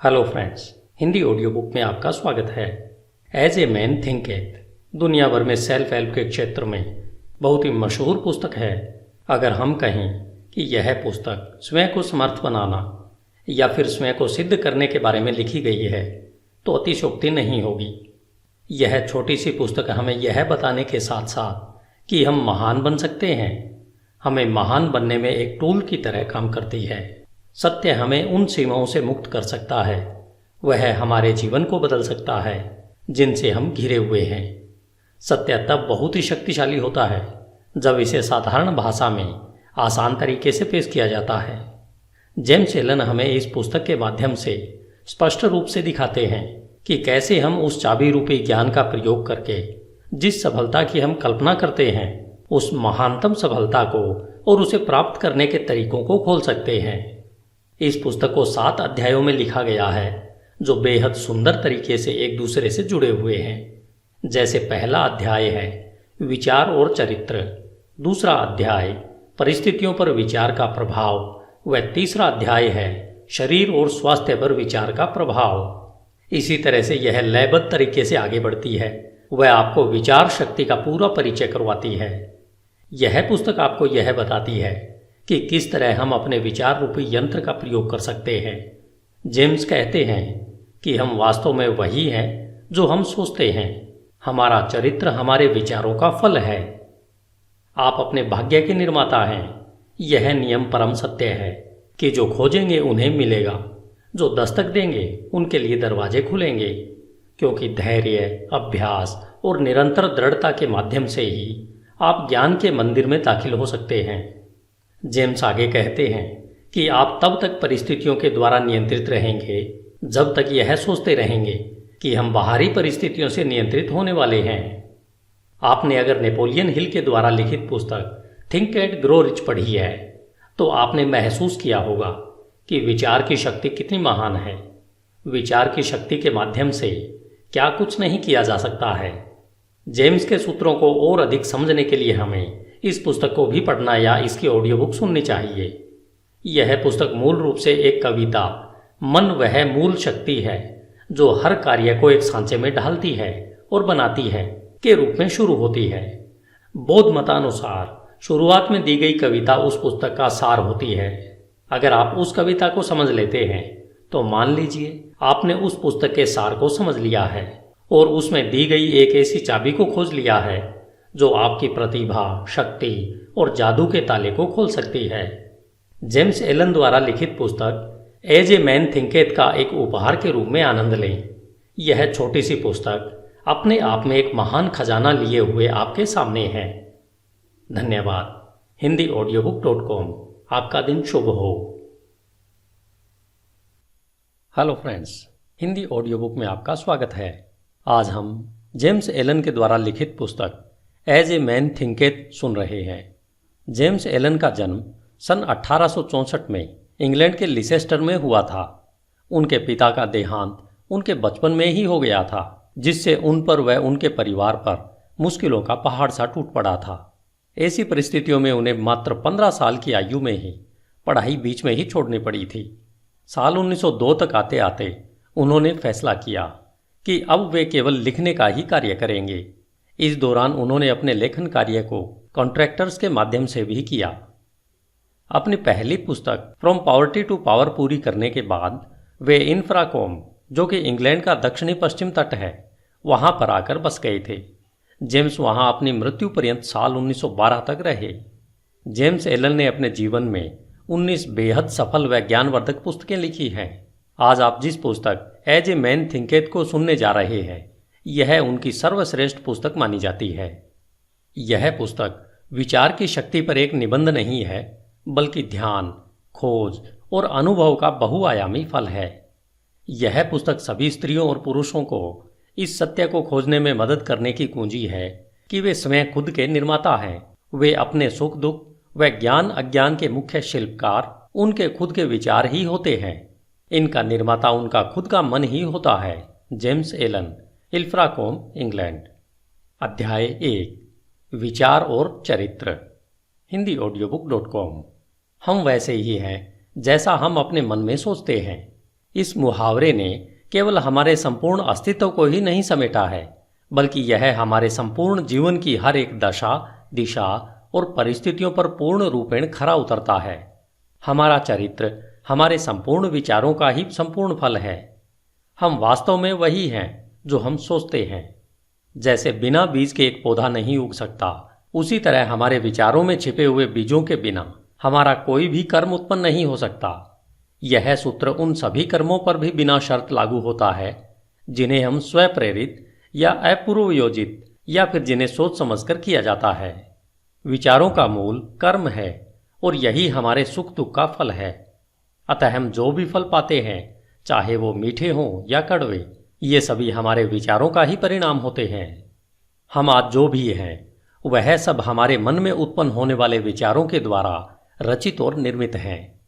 Hello friends, Hindi audio book में आपका स्वागत है। एज ए मैन थिंकेथ दुनिया भर में सेल्फ हेल्प के क्षेत्र में बहुत ही मशहूर पुस्तक है। अगर हम कहें कि यह पुस्तक स्वयं को समर्थ बनाना या फिर स्वयं को सिद्ध करने के बारे में लिखी गई है तो अतिशयोक्ति नहीं होगी। यह छोटी सी पुस्तक हमें यह बताने के साथ साथ कि हम महान बन सकते हैं, हमें महान बनने में एक टूल की तरह काम करती है। सत्य हमें उन सीमाओं से मुक्त कर सकता है, वह हमारे जीवन को बदल सकता है जिनसे हम घिरे हुए हैं। सत्य तब बहुत ही शक्तिशाली होता है जब इसे साधारण भाषा में आसान तरीके से पेश किया जाता है। जेम्स एलन हमें इस पुस्तक के माध्यम से स्पष्ट रूप से दिखाते हैं कि कैसे हम उस चाबी रूपी ज्ञान का प्रयोग करके जिस सफलता की हम कल्पना करते हैं उस महानतम सफलता को और उसे प्राप्त करने के तरीकों को खोल सकते हैं। इस पुस्तक को 7 अध्यायों में लिखा गया है जो बेहद सुंदर तरीके से एक दूसरे से जुड़े हुए हैं। जैसे पहला अध्याय है विचार और चरित्र, दूसरा अध्याय परिस्थितियों पर विचार का प्रभाव व तीसरा अध्याय है शरीर और स्वास्थ्य पर विचार का प्रभाव। इसी तरह से यह लयबद्ध तरीके से आगे बढ़ती है, वह आपको विचार शक्ति का पूरा परिचय करवाती है। यह पुस्तक आपको यह बताती है कि किस तरह हम अपने विचार रूपी यंत्र का प्रयोग कर सकते हैं। जेम्स कहते हैं कि हम वास्तव में वही हैं जो हम सोचते हैं। हमारा चरित्र हमारे विचारों का फल है। आप अपने भाग्य के निर्माता हैं। यह नियम परम सत्य है कि जो खोजेंगे उन्हें मिलेगा, जो दस्तक देंगे उनके लिए दरवाजे खुलेंगे, क्योंकि धैर्य, अभ्यास और निरंतर दृढ़ता के माध्यम से ही आप ज्ञान के मंदिर में दाखिल हो सकते हैं। जेम्स आगे कहते हैं कि आप तब तक परिस्थितियों के द्वारा नियंत्रित रहेंगे जब तक यह सोचते रहेंगे कि हम बाहरी परिस्थितियों से नियंत्रित होने वाले हैं। आपने अगर नेपोलियन हिल के द्वारा लिखित पुस्तक थिंक एंड ग्रो रिच पढ़ी है तो आपने महसूस किया होगा कि विचार की शक्ति कितनी महान है। विचार की शक्ति के माध्यम से क्या कुछ नहीं किया जा सकता है। जेम्स के सूत्रों को और अधिक समझने के लिए हमें इस पुस्तक को भी पढ़ना या इसकी ऑडियो बुक सुननी चाहिए। यह पुस्तक मूल रूप से एक कविता मन वह मूल शक्ति है जो हर कार्य को एक सांचे में ढालती है और बनाती है के रूप में शुरू होती है। बौद्ध मतानुसार शुरुआत में दी गई कविता उस पुस्तक का सार होती है। अगर आप उस कविता को समझ लेते हैं तो मान लीजिए आपने उस पुस्तक के सार को समझ लिया है और उसमें दी गई एक ऐसी चाबी को खोज लिया है जो आपकी प्रतिभा, शक्ति और जादू के ताले को खोल सकती है। जेम्स एलन द्वारा लिखित पुस्तक एज ए मैन थिंकेथ का एक उपहार के रूप में आनंद लें। यह छोटी सी पुस्तक अपने आप में एक महान खजाना लिए हुए आपके सामने है। धन्यवाद। HindiAudiobook.com। आपका दिन शुभ हो। Hello friends, Hindi audio book में आपका स्वागत है। आज हम जेम्स एलन के द्वारा लिखित पुस्तक एज ए मैन थिंकेथ सुन रहे हैं। जेम्स एलन का जन्म सन 1864 में इंग्लैंड के लिसेस्टर में हुआ था। उनके पिता का देहांत उनके बचपन में ही हो गया था, जिससे उन पर व उनके परिवार पर मुश्किलों का पहाड़ सा टूट पड़ा था। ऐसी परिस्थितियों में उन्हें मात्र 15 साल की आयु में ही पढ़ाई बीच में ही छोड़नी पड़ी थी। साल 1902 तक आते आते उन्होंने फैसला किया कि अब वे केवल लिखने का ही कार्य करेंगे। इस दौरान उन्होंने अपने लेखन कार्य को कॉन्ट्रैक्टर्स के माध्यम से भी किया। अपनी पहली पुस्तक फ्रॉम पॉवर्टी टू पावर पूरी करने के बाद वे इंफ्राकॉम, जो कि इंग्लैंड का दक्षिणी पश्चिम तट है, वहां पर आकर बस गए थे। जेम्स वहां अपनी मृत्यु पर्यंत साल 1912 तक रहे। जेम्स एलन ने अपने जीवन में 19 बेहद सफल व ज्ञानवर्धक पुस्तकें लिखी हैं। आज आप जिस पुस्तक एज ए मैन थिंकेथ को सुनने जा रहे हैं यह उनकी सर्वश्रेष्ठ पुस्तक मानी जाती है। यह पुस्तक विचार की शक्ति पर एक निबंध नहीं है, बल्कि ध्यान, खोज और अनुभव का बहुआयामी फल है। यह पुस्तक सभी स्त्रियों और पुरुषों को इस सत्य को खोजने में मदद करने की कुंजी है कि वे स्वयं खुद के निर्माता हैं। वे अपने सुख दुख व ज्ञान अज्ञान के मुख्य शिल्पकार उनके खुद के विचार ही होते हैं। इनका निर्माता उनका खुद का मन ही होता है। James Allen, Ilfracombe, England. अध्याय 1 विचार और चरित्र। HindiAudiobook.com। हम वैसे ही हैं जैसा हम अपने मन में सोचते हैं। इस मुहावरे ने केवल हमारे संपूर्ण अस्तित्व को ही नहीं समेटा है, बल्कि यह हमारे संपूर्ण जीवन की हर एक दशा, दिशा और परिस्थितियों पर पूर्ण रूपेण खरा उतरता है। हमारा चरित्र हमारे संपूर्ण विचारों का ही संपूर्ण फल है। हम वास्तव में वही हैं जो हम सोचते हैं। जैसे बिना बीज के एक पौधा नहीं उग सकता, उसी तरह हमारे विचारों में छिपे हुए बीजों के बिना हमारा कोई भी कर्म उत्पन्न नहीं हो सकता। यह सूत्र उन सभी कर्मों पर भी बिना शर्त लागू होता है जिन्हें हम स्वप्रेरित या अपूर्वयोजित या फिर जिन्हें सोच समझकर किया जाता है। विचारों का मूल कर्म है और यही हमारे सुख दुख का फल है। अतः हम जो भी फल पाते हैं, चाहे वो मीठे हों या कड़वे, ये सभी हमारे विचारों का ही परिणाम होते हैं। हम आज जो भी हैं वह सब हमारे मन में उत्पन्न होने वाले विचारों के द्वारा रचित और निर्मित हैं।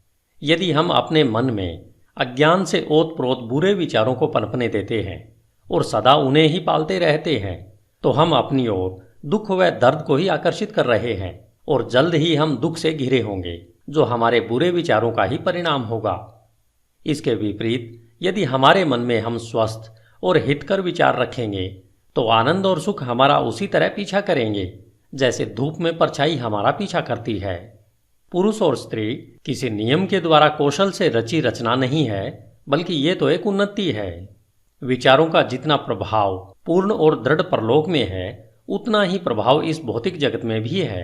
यदि हम अपने मन में अज्ञान से ओत प्रोत बुरे विचारों को पनपने देते हैं और सदा उन्हें ही पालते रहते हैं, तो हम अपनी ओर दुख व दर्द को ही आकर्षित कर रहे हैं और जल्द ही हम दुख से घिरे होंगे, जो हमारे बुरे विचारों का ही परिणाम होगा। इसके विपरीत यदि हमारे मन में हम स्वस्थ और हितकर विचार रखेंगे, तो आनंद और सुख हमारा उसी तरह पीछा करेंगे जैसे धूप में परछाई हमारा पीछा करती है। पुरुष और स्त्री किसी नियम के द्वारा कौशल से रची रचना नहीं है, बल्कि ये तो एक उन्नति है। विचारों का जितना प्रभाव पूर्ण और दृढ़ परलोक में है, उतना ही प्रभाव इस भौतिक जगत में भी है।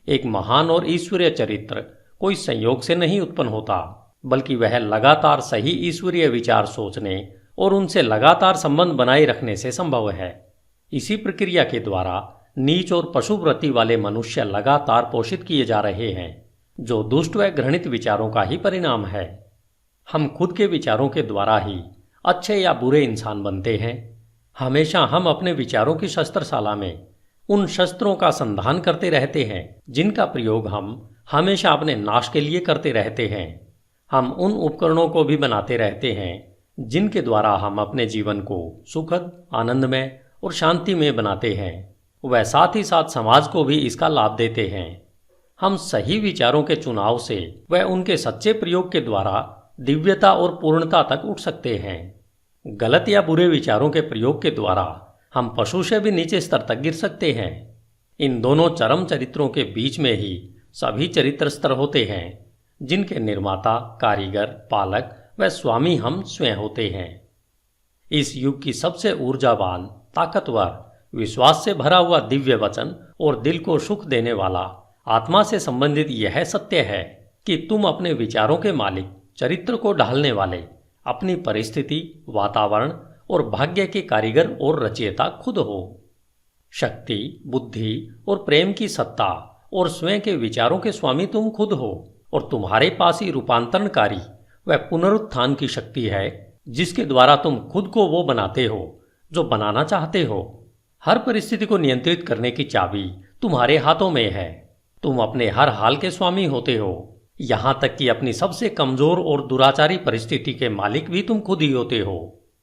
एक महान और ईश्वरीय चरित्र कोई संयोग से नहीं उत्पन्न होता, बल्कि वह लगातार सही ईश्वरीय विचार सोचने और उनसे लगातार संबंध बनाए रखने से संभव है। इसी प्रक्रिया के द्वारा नीच और पशुवृत्ति वाले मनुष्य लगातार पोषित किए जा रहे हैं, जो दुष्ट व घृणित विचारों का ही परिणाम है। हम खुद के विचारों के द्वारा ही अच्छे या बुरे इंसान बनते हैं। हमेशा हम अपने विचारों की शस्त्रशाला में उन शस्त्रों का संधान करते रहते हैं जिनका प्रयोग हम हमेशा अपने नाश के लिए करते रहते हैं। हम उन उपकरणों को भी बनाते रहते हैं जिनके द्वारा हम अपने जीवन को सुखद, आनंदमय और शांतिमय बनाते हैं। वह साथ ही साथ समाज को भी इसका लाभ देते हैं। हम सही विचारों के चुनाव से व उनके सच्चे प्रयोग के द्वारा दिव्यता और पूर्णता तक उठ सकते हैं। गलत या बुरे विचारों के प्रयोग के द्वारा हम पशु से भी नीचे स्तर तक गिर सकते हैं। इन दोनों चरम चरित्रों के बीच में ही सभी चरित्र स्तर होते हैं, जिनके निर्माता, कारीगर, पालक व स्वामी हम स्वयं होते हैं। इस युग की सबसे ऊर्जावान, ताकतवर, विश्वास से भरा हुआ दिव्य वचन और दिल को सुख देने वाला आत्मा से संबंधित यह सत्य है कि तुम अपने विचारों के मालिक, चरित्र को ढालने वाले, अपनी परिस्थिति, वातावरण और भाग्य के कारीगर और रचयिता खुद हो। शक्ति, बुद्धि और प्रेम की सत्ता और स्वयं के विचारों के स्वामी तुम खुद हो, और तुम्हारे पास ही रूपांतरणकारी व पुनरुत्थान की शक्ति है, जिसके द्वारा तुम खुद को वो बनाते हो जो बनाना चाहते हो। हर परिस्थिति को नियंत्रित करने की चाबी तुम्हारे हाथों में है। तुम अपने हर हाल के स्वामी होते हो, यहां तक कि अपनी सबसे कमजोर और दुराचारी परिस्थिति के मालिक भी तुम खुद ही होते हो।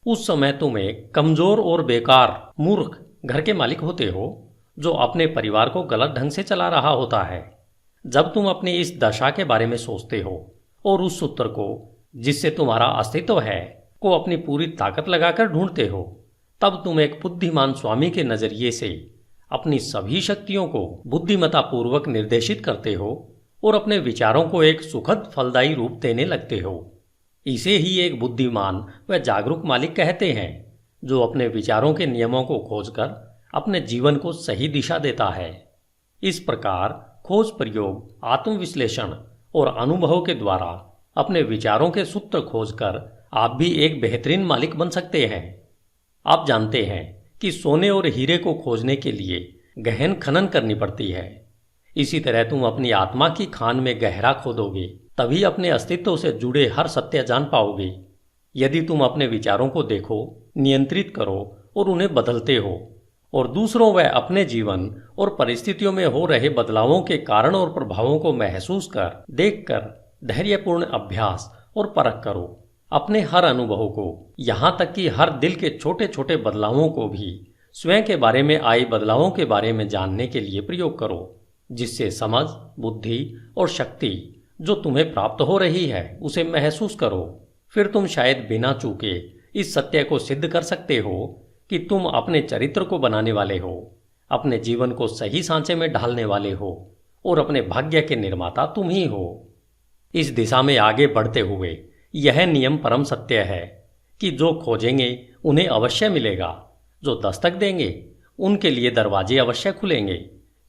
उस समय तुम एक कमजोर और बेकार, मूर्ख घर के मालिक होते हो जो अपने परिवार को गलत ढंग से चला रहा होता है। जब तुम अपनी इस दशा के बारे में सोचते हो और उस सूत्र को जिससे तुम्हारा अस्तित्व है को अपनी पूरी ताकत लगाकर ढूंढते हो, तब तुम एक बुद्धिमान स्वामी के नजरिए से अपनी सभी शक्तियों को बुद्धिमत्ता पूर्वक निर्देशित करते हो और अपने विचारों को एक सुखद, फलदायी रूप देने लगते हो। इसे ही एक बुद्धिमान व जागरूक मालिक कहते हैं, जो अपने विचारों के नियमों को खोजकर अपने जीवन को सही दिशा देता है। इस प्रकार खोज, प्रयोग, आत्मविश्लेषण और अनुभव के द्वारा अपने विचारों के सूत्र खोजकर आप भी एक बेहतरीन मालिक बन सकते हैं। आप जानते हैं कि सोने और हीरे को खोजने के लिए गहन खनन करनी पड़ती है। इसी तरह तुम अपनी आत्मा की खान में गहरा खोदोगे, तभी अपने अस्तित्व से जुड़े हर सत्य जान पाओगे। यदि तुम अपने विचारों को देखो, नियंत्रित करो और उन्हें बदलते हो, और दूसरों व अपने जीवन और परिस्थितियों में हो रहे बदलावों के कारण और प्रभावों को महसूस कर, देखकर धैर्यपूर्ण अभ्यास और परख करो। अपने हर अनुभव को, यहाँ तक कि हर दिल के छोटे छोटे बदलावों को भी स्वयं के बारे में आए बदलावों के बारे में जानने के लिए प्रयोग करो, जिससे समझ, बुद्धि और शक्ति जो तुम्हें प्राप्त हो रही है उसे महसूस करो। फिर तुम शायद बिना चूके इस सत्य को सिद्ध कर सकते हो कि तुम अपने चरित्र को बनाने वाले हो, अपने जीवन को सही सांचे में ढालने वाले हो और अपने भाग्य के निर्माता तुम ही हो। इस दिशा में आगे बढ़ते हुए यह नियम परम सत्य है कि जो खोजेंगे उन्हें अवश्य मिलेगा, जो दस्तक देंगे उनके लिए दरवाजे अवश्य खुलेंगे,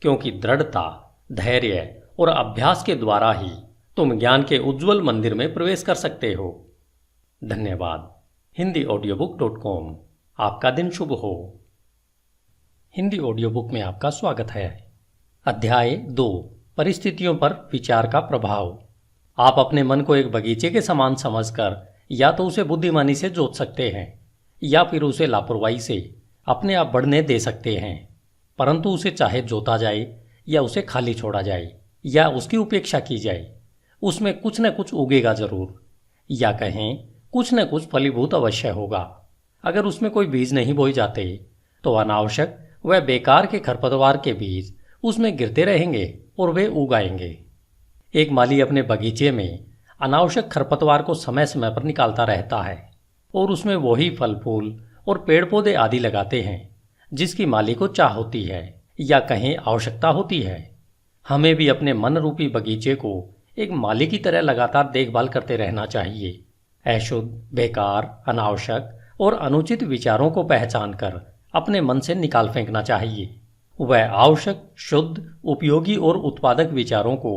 क्योंकि दृढ़ता, धैर्य और अभ्यास के द्वारा ही तुम ज्ञान के उज्जवल मंदिर में प्रवेश कर सकते हो। धन्यवाद। HindiAudiobook.com। आपका दिन शुभ हो। हिंदी ऑडियो बुक में आपका स्वागत है। अध्याय 2, परिस्थितियों पर विचार का प्रभाव। आप अपने मन को एक बगीचे के समान समझकर या तो उसे बुद्धिमानी से जोत सकते हैं या फिर उसे लापरवाही से अपने आप बढ़ने दे सकते हैं, परंतु उसे चाहे जोता जाए या उसे खाली छोड़ा जाए या उसकी उपेक्षा की जाए, उसमें कुछ न कुछ उगेगा जरूर, या कहें कुछ न कुछ फलीभूत अवश्य होगा। अगर उसमें कोई बीज नहीं बोए जाते तो अनावश्यक व बेकार के खरपतवार के बीज उसमें गिरते रहेंगे और वे उग आएंगे। एक माली अपने बगीचे में अनावश्यक खरपतवार को समय समय पर निकालता रहता है और उसमें वही फल फूल और पेड़ पौधे आदि लगाते हैं जिसकी माली को चाह होती है या कहें आवश्यकता होती है। हमें भी अपने मन रूपी बगीचे को एक माली की तरह लगातार देखभाल करते रहना चाहिए। अशुद्ध, बेकार, अनावश्यक और अनुचित विचारों को पहचान कर अपने मन से निकाल फेंकना चाहिए। वह आवश्यक, शुद्ध, उपयोगी और उत्पादक विचारों को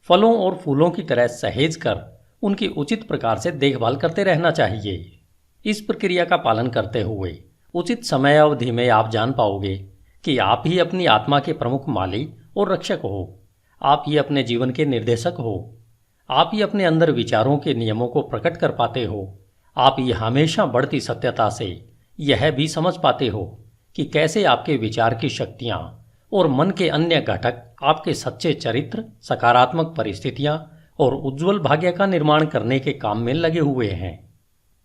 फलों और फूलों की तरह सहेज कर उनकी उचित प्रकार से देखभाल करते रहना चाहिए। इस प्रक्रिया का पालन करते हुए उचित समय अवधि में आप जान पाओगे कि आप ही अपनी आत्मा के प्रमुख माली और रक्षक हो। आप ही अपने जीवन के निर्देशक हो। आप ही अपने अंदर विचारों के नियमों को प्रकट कर पाते हो। आप ही हमेशा बढ़ती सत्यता से यह भी समझ पाते हो कि कैसे आपके विचार की शक्तियां और मन के अन्य घटक आपके सच्चे चरित्र, सकारात्मक परिस्थितियां और उज्जवल भाग्य का निर्माण करने के काम में लगे हुए हैं।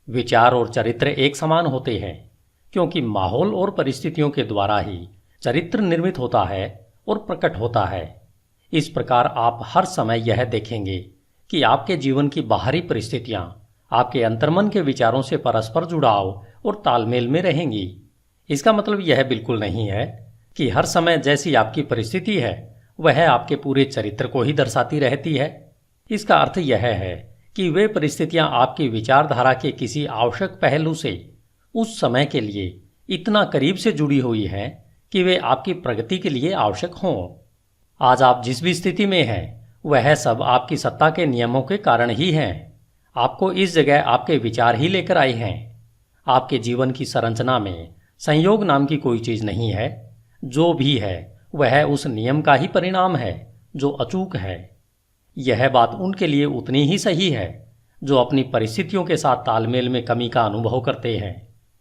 विचार और चरित्र एक समान होते हैं क्योंकि माहौल और परिस्थितियों के द्वारा ही चरित्र निर्मित होता है और प्रकट होता है। इस प्रकार आप हर समय यह देखेंगे कि आपके जीवन की बाहरी परिस्थितियां आपके अंतर्मन के विचारों से परस्पर जुड़ाव और तालमेल में रहेंगी। इसका मतलब यह बिल्कुल नहीं है कि हर समय जैसी आपकी परिस्थिति है वह आपके पूरे चरित्र को ही दर्शाती रहती है। इसका अर्थ यह है कि वे परिस्थितियां आपकी विचारधारा के किसी आवश्यक पहलू से उस समय के लिए इतना करीब से जुड़ी हुई हैं कि वे आपकी प्रगति के लिए आवश्यक हों। आज आप जिस भी स्थिति में हैं वह सब आपकी सत्ता के नियमों के कारण ही हैं। आपको इस जगह आपके विचार ही लेकर आए हैं। आपके जीवन की संरचना में संयोग नाम की कोई चीज नहीं है। जो भी है वह उस नियम का ही परिणाम है जो अचूक है। यह बात उनके लिए उतनी ही सही है जो अपनी परिस्थितियों के साथ तालमेल में कमी का अनुभव करते हैं,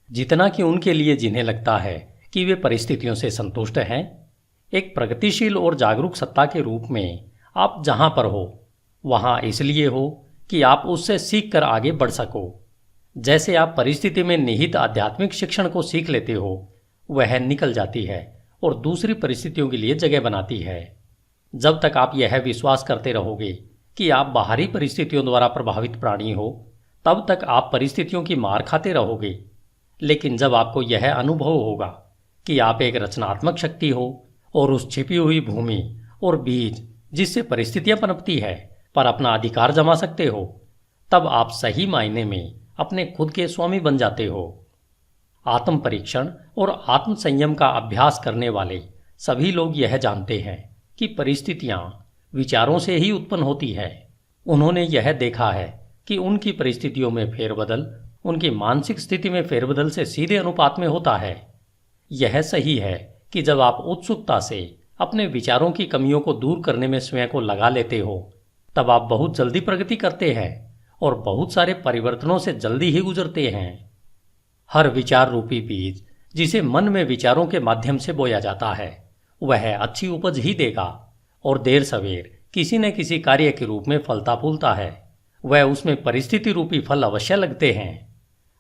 जितना कि उनके लिए जिन्हें लगता है कि वे परिस्थितियों से संतुष्ट हैं। एक प्रगतिशील और जागरूक सत्ता के रूप में आप जहां पर हो वहां इसलिए हो कि आप उससे सीख कर आगे बढ़ सको। जैसे आप परिस्थिति में निहित आध्यात्मिक शिक्षण को सीख लेते हो, वह निकल जाती है और दूसरी परिस्थितियों के लिए जगह बनाती है। जब तक आप यह विश्वास करते रहोगे कि आप बाहरी परिस्थितियों द्वारा प्रभावित प्राणी हो, तब तक आप परिस्थितियों की मार खाते रहोगे। लेकिन जब आपको यह अनुभव होगा कि आप एक रचनात्मक शक्ति हो और उस छिपी हुई भूमि और बीज जिससे परिस्थितियां पनपती है पर अपना अधिकार जमा सकते हो, तब आप सही मायने में अपने खुद के स्वामी बन जाते हो। आत्म परीक्षण और आत्म संयम का अभ्यास करने वाले सभी लोग यह जानते हैं कि परिस्थितियां विचारों से ही उत्पन्न होती है। उन्होंने यह देखा है कि उनकी परिस्थितियों में फेरबदल उनकी मानसिक स्थिति में फेरबदल से सीधे अनुपात में होता है। यह सही है कि जब आप उत्सुकता से अपने विचारों की कमियों को दूर करने में स्वयं को लगा लेते हो, तब आप बहुत जल्दी प्रगति करते हैं और बहुत सारे परिवर्तनों से जल्दी ही गुजरते हैं। हर विचार रूपी बीज जिसे मन में विचारों के माध्यम से बोया जाता है वह अच्छी उपज ही देगा और देर सवेर किसी न किसी कार्य के रूप में फलता फूलता है। वह उसमें परिस्थिति रूपी फल अवश्य लगते हैं।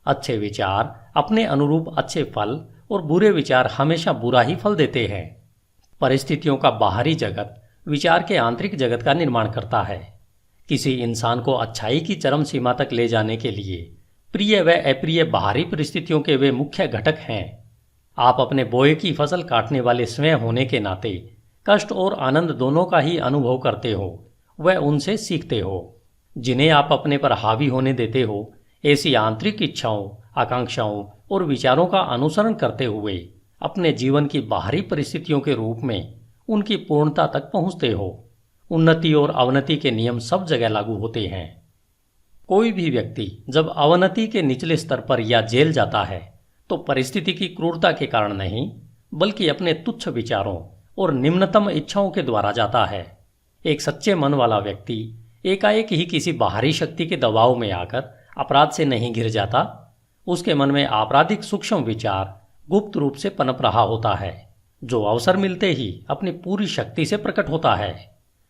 अच्छे विचार अपने अनुरूप अच्छे फल और बुरे विचार हमेशा बुरा ही फल देते हैं। परिस्थितियों का बाहरी जगत विचार के आंतरिक जगत का निर्माण करता है। किसी इंसान को अच्छाई की चरम सीमा तक ले जाने के लिए प्रिय व अप्रिय बाहरी परिस्थितियों के वे मुख्य घटक हैं। आप अपने बोए की फसल काटने वाले स्वयं होने के नाते कष्ट और आनंद दोनों का ही अनुभव करते हो व उनसे सीखते हो। जिन्हें आप अपने पर हावी होने देते हो, ऐसी आंतरिक इच्छाओं, आकांक्षाओं और विचारों का अनुसरण करते हुए अपने जीवन की बाहरी परिस्थितियों के रूप में उनकी पूर्णता तक पहुंचते हो। उन्नति और अवनति के नियम सब जगह लागू होते हैं। कोई भी व्यक्ति जब अवनति के निचले स्तर पर या जेल जाता है तो परिस्थिति की क्रूरता के कारण नहीं, बल्कि अपने तुच्छ विचारों और निम्नतम इच्छाओं के द्वारा जाता है। एक सच्चे मन वाला व्यक्ति एकाएक ही किसी बाहरी शक्ति के दबाव में आकर अपराध से नहीं घिर जाता। उसके मन में आपराधिक सूक्ष्म विचार गुप्त रूप से पनप रहा होता है, जो अवसर मिलते ही अपनी पूरी शक्ति से प्रकट होता है।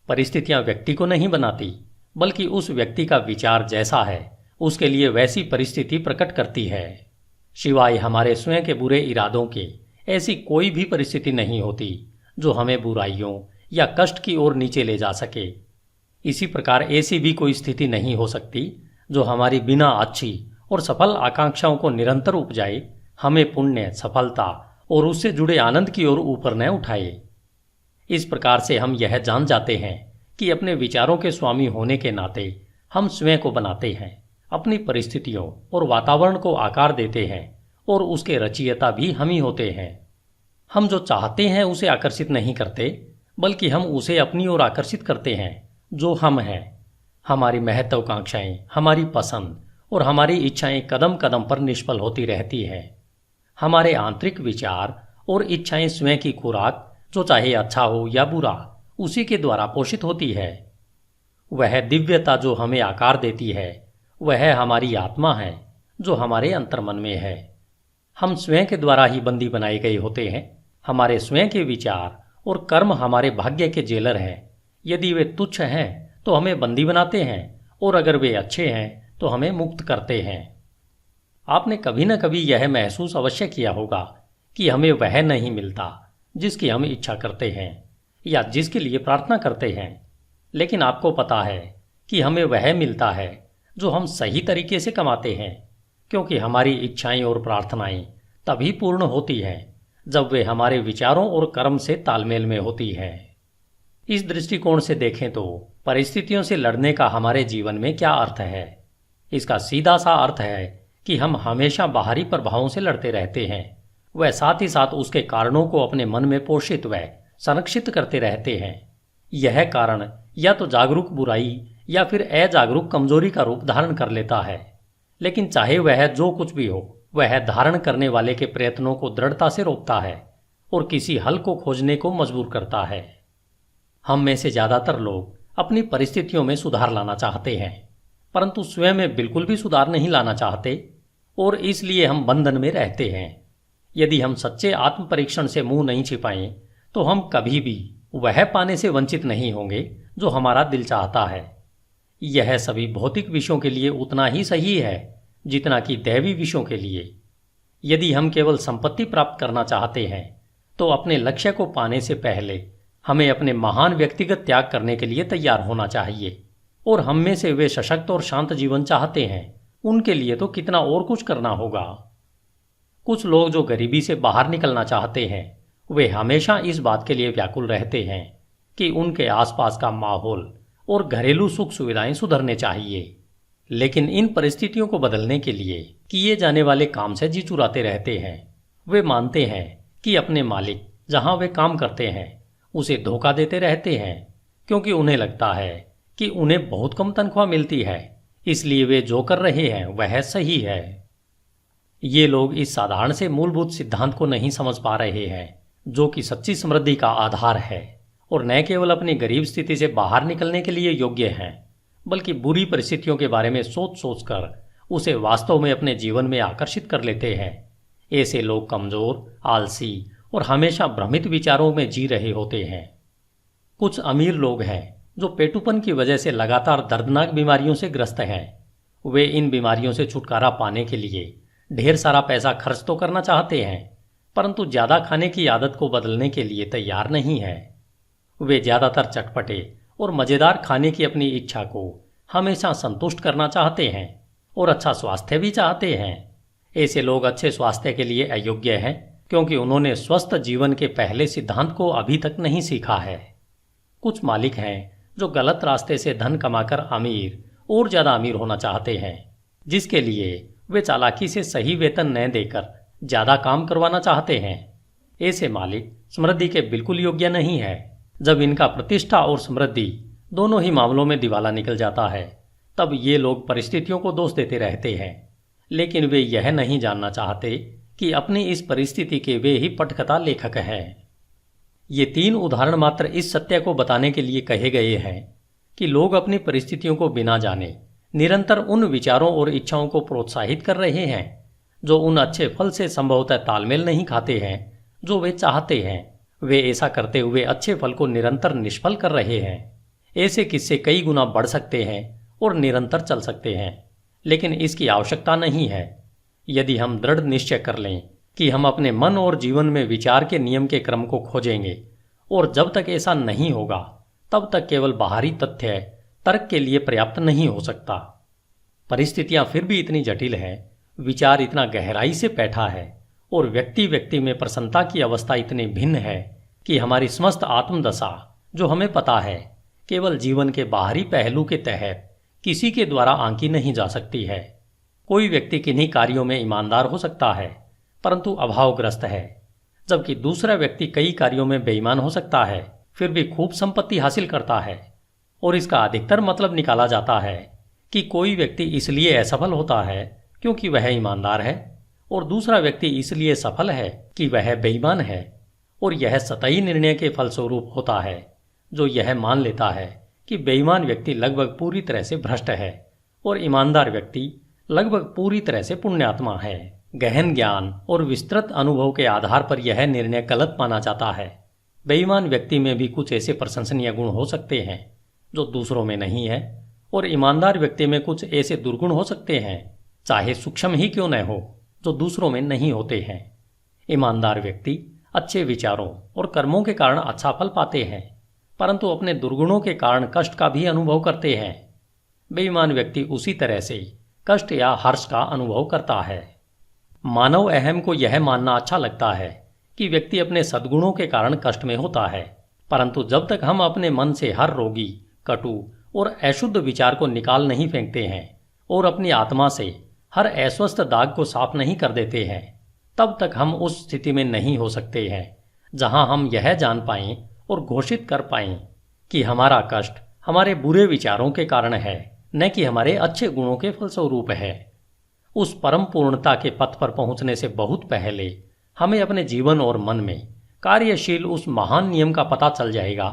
परिस्थितियां व्यक्ति को नहीं बनाती, बल्कि उस व्यक्ति का विचार जैसा है उसके लिए वैसी परिस्थिति प्रकट करती है। सिवाय हमारे स्वयं के बुरे इरादों के ऐसी कोई भी परिस्थिति नहीं होती जो हमें बुराइयों या कष्ट की ओर नीचे ले जा सके। इसी प्रकार ऐसी भी कोई स्थिति नहीं हो सकती जो हमारी बिना अच्छी और सफल आकांक्षाओं को निरंतर उपजाए हमें पुण्य, सफलता और उससे जुड़े आनंद की ओर ऊपर न उठाए। इस प्रकार से हम यह जान जाते हैं कि अपने विचारों के स्वामी होने के नाते हम स्वयं को बनाते हैं, अपनी परिस्थितियों और वातावरण को आकार देते हैं और उसके रचयिता भी हम ही होते हैं। हम जो चाहते हैं उसे आकर्षित नहीं करते, बल्कि हम उसे अपनी ओर आकर्षित करते हैं जो हम हैं। हमारी महत्वाकांक्षाएं, हमारी पसंद और हमारी इच्छाएं कदम कदम पर निष्फल होती रहती हैं। हमारे आंतरिक विचार और इच्छाएं स्वयं की खुराक, जो चाहे अच्छा हो या बुरा, उसी के द्वारा पोषित होती है। वह दिव्यता जो हमें आकार देती है वह हमारी आत्मा है जो हमारे अंतर्मन में है। हम स्वयं के द्वारा ही बंदी बनाए गए होते हैं। हमारे स्वयं के विचार और कर्म हमारे भाग्य के जेलर हैं। यदि वे तुच्छ हैं तो हमें बंदी बनाते हैं, और अगर वे अच्छे हैं तो हमें मुक्त करते हैं। आपने कभी न कभी यह महसूस अवश्य किया होगा कि हमें वह नहीं मिलता जिसकी हम इच्छा करते हैं या जिसके लिए प्रार्थना करते हैं, लेकिन आपको पता है कि हमें वह मिलता है जो हम सही तरीके से कमाते हैं, क्योंकि हमारी इच्छाएं और प्रार्थनाएं तभी पूर्ण होती हैं जब वे हमारे विचारों और कर्म से तालमेल में होती हैं। इस दृष्टिकोण से देखें तो परिस्थितियों से लड़ने का हमारे जीवन में क्या अर्थ है? इसका सीधा सा अर्थ है कि हम हमेशा बाहरी प्रभावों से लड़ते रहते हैं, वह साथ ही साथ उसके कारणों को अपने मन में पोषित व संरक्षित करते रहते हैं। यह कारण या तो जागरूक बुराई या फिर अजागरूक कमजोरी का रूप धारण कर लेता है, लेकिन चाहे वह जो कुछ भी हो, वह धारण करने वाले के प्रयत्नों को दृढ़ता से रोकता है और किसी हल को खोजने को मजबूर करता है। हम में से ज्यादातर लोग अपनी परिस्थितियों में सुधार लाना चाहते हैं, परंतु स्वयं में बिल्कुल भी सुधार नहीं लाना चाहते, और इसलिए हम बंधन में रहते हैं। यदि हम सच्चे आत्म परीक्षण से मुंह नहीं छिपाएं तो हम कभी भी वह पाने से वंचित नहीं होंगे जो हमारा दिल चाहता है। यह सभी भौतिक विषयों के लिए उतना ही सही है जितना कि दैवी विषयों के लिए। यदि हम केवल संपत्ति प्राप्त करना चाहते हैं तो अपने लक्ष्य को पाने से पहले हमें अपने महान व्यक्तिगत त्याग करने के लिए तैयार होना चाहिए, और हम में से वे सशक्त और शांत जीवन चाहते हैं उनके लिए तो कितना और कुछ करना होगा। कुछ लोग जो गरीबी से बाहर निकलना चाहते हैं वे हमेशा इस बात के लिए व्याकुल रहते हैं कि उनके आसपास का माहौल और घरेलू सुख सुविधाएं सुधरने चाहिए, लेकिन इन परिस्थितियों को बदलने के लिए किए जाने वाले काम से जी चुराते रहते हैं। वे मानते हैं कि अपने मालिक जहां वे काम करते हैं उसे धोखा देते रहते हैं, क्योंकि उन्हें लगता है कि उन्हें बहुत कम तनख्वाह मिलती है, इसलिए वे जो कर रहे हैं वह सही है। ये लोग इस साधारण से मूलभूत सिद्धांत को नहीं समझ पा रहे हैं जो कि सच्ची समृद्धि का आधार है, और न केवल अपनी गरीब स्थिति से बाहर निकलने के लिए योग्य हैं, बल्कि बुरी परिस्थितियों के बारे में सोच सोचकर उसे वास्तव में अपने जीवन में आकर्षित कर लेते हैं। ऐसे लोग कमजोर, आलसी और हमेशा भ्रमित विचारों में जी रहे होते हैं। कुछ अमीर लोग हैं जो पेटुपन की वजह से लगातार दर्दनाक बीमारियों से ग्रस्त हैं। वे इन बीमारियों से छुटकारा पाने के लिए ढेर सारा पैसा खर्च तो करना चाहते हैं, परंतु ज्यादा खाने की आदत को बदलने के लिए तैयार नहीं है। वे ज्यादातर चटपटे और मजेदार खाने की अपनी इच्छा को हमेशा संतुष्ट करना चाहते हैं और अच्छा स्वास्थ्य भी चाहते हैं। ऐसे लोग अच्छे स्वास्थ्य के लिए अयोग्य हैं क्योंकि उन्होंने स्वस्थ जीवन के पहले सिद्धांत को अभी तक नहीं सीखा है। कुछ मालिक हैं जो गलत रास्ते से धन कमाकर अमीर और ज़्यादा अमीर होना चाहते हैं, जिसके लिए वे चालाकी से सही वेतन न देकर ज़्यादा काम करवाना चाहते हैं। ऐसे मालिक समृद्धि के बिल्कुल योग्य नहीं है। जब इनका प्रतिष्ठा और समृद्धि दोनों ही मामलों में दिवाला निकल जाता है, तब ये लोग परिस्थितियों को दोष देते रहते हैं, लेकिन वे यह नहीं जानना चाहते कि अपनी इस परिस्थिति के वे ही पटकथा लेखक हैं। ये 3 उदाहरण मात्र इस सत्य को बताने के लिए कहे गए हैं कि लोग अपनी परिस्थितियों को बिना जाने निरंतर उन विचारों और इच्छाओं को प्रोत्साहित कर रहे हैं जो उन अच्छे फल से संभवतः तालमेल नहीं खाते हैं जो वे चाहते हैं। वे ऐसा करते हुए अच्छे फल को निरंतर निष्फल कर रहे हैं। ऐसे किस्से कई गुना बढ़ सकते हैं और निरंतर चल सकते हैं, लेकिन इसकी आवश्यकता नहीं है। यदि हम दृढ़ निश्चय कर लें कि हम अपने मन और जीवन में विचार के नियम के क्रम को खोजेंगे, और जब तक ऐसा नहीं होगा तब तक केवल बाहरी तथ्य तर्क के लिए पर्याप्त नहीं हो सकता। परिस्थितियां फिर भी इतनी जटिल है, विचार इतना गहराई से बैठा है और व्यक्ति व्यक्ति में प्रसन्नता की अवस्था इतनी भिन्न है कि हमारी समस्त आत्मदशा, जो हमें पता है, केवल जीवन के बाहरी पहलू के तहत किसी के द्वारा आंकी नहीं जा सकती है। कोई व्यक्ति किन्हीं कार्यों में ईमानदार हो सकता है परंतु अभावग्रस्त है, जबकि दूसरा व्यक्ति कई कार्यों में बेईमान हो सकता है फिर भी खूब संपत्ति हासिल करता है। और इसका अधिकतर मतलब निकाला जाता है कि कोई व्यक्ति इसलिए असफल होता है क्योंकि वह ईमानदार है और दूसरा व्यक्ति इसलिए सफल है कि वह बेईमान है। और यह सतही निर्णय के फलस्वरूप होता है, जो यह मान लेता है कि बेईमान व्यक्ति लगभग पूरी तरह से भ्रष्ट है और ईमानदार व्यक्ति लगभग पूरी तरह से पुण्यात्मा है। गहन ज्ञान और विस्तृत अनुभव के आधार पर यह निर्णय गलत माना जाता है। बेईमान व्यक्ति में भी कुछ ऐसे प्रशंसनीय गुण हो सकते हैं जो दूसरों में नहीं है, और ईमानदार व्यक्ति में कुछ ऐसे दुर्गुण हो सकते हैं, चाहे सूक्ष्म ही क्यों न हो, जो दूसरों में नहीं होते हैं। ईमानदार व्यक्ति अच्छे विचारों और कर्मों के कारण अच्छा फल पाते हैं, परंतु अपने दुर्गुणों के कारण कष्ट का भी अनुभव करते हैं। बेईमान व्यक्ति उसी तरह से कष्ट या हर्ष का अनुभव करता है। मानव अहम को यह मानना अच्छा लगता है कि व्यक्ति अपने सद्गुणों के कारण कष्ट में होता है, परंतु जब तक हम अपने मन से हर रोगी, कटु और अशुद्ध विचार को निकाल नहीं फेंकते हैं और अपनी आत्मा से हर अस्वस्थ दाग को साफ नहीं कर देते हैं, तब तक हम उस स्थिति में नहीं हो सकते हैं जहां हम यह जान पाएं और घोषित कर पाएं कि हमारा कष्ट हमारे बुरे विचारों के कारण है, न कि हमारे अच्छे गुणों के फलस्वरूप है। उस परम पूर्णता के पथ पर पहुंचने से बहुत पहले हमें अपने जीवन और मन में कार्यशील उस महान नियम का पता चल जाएगा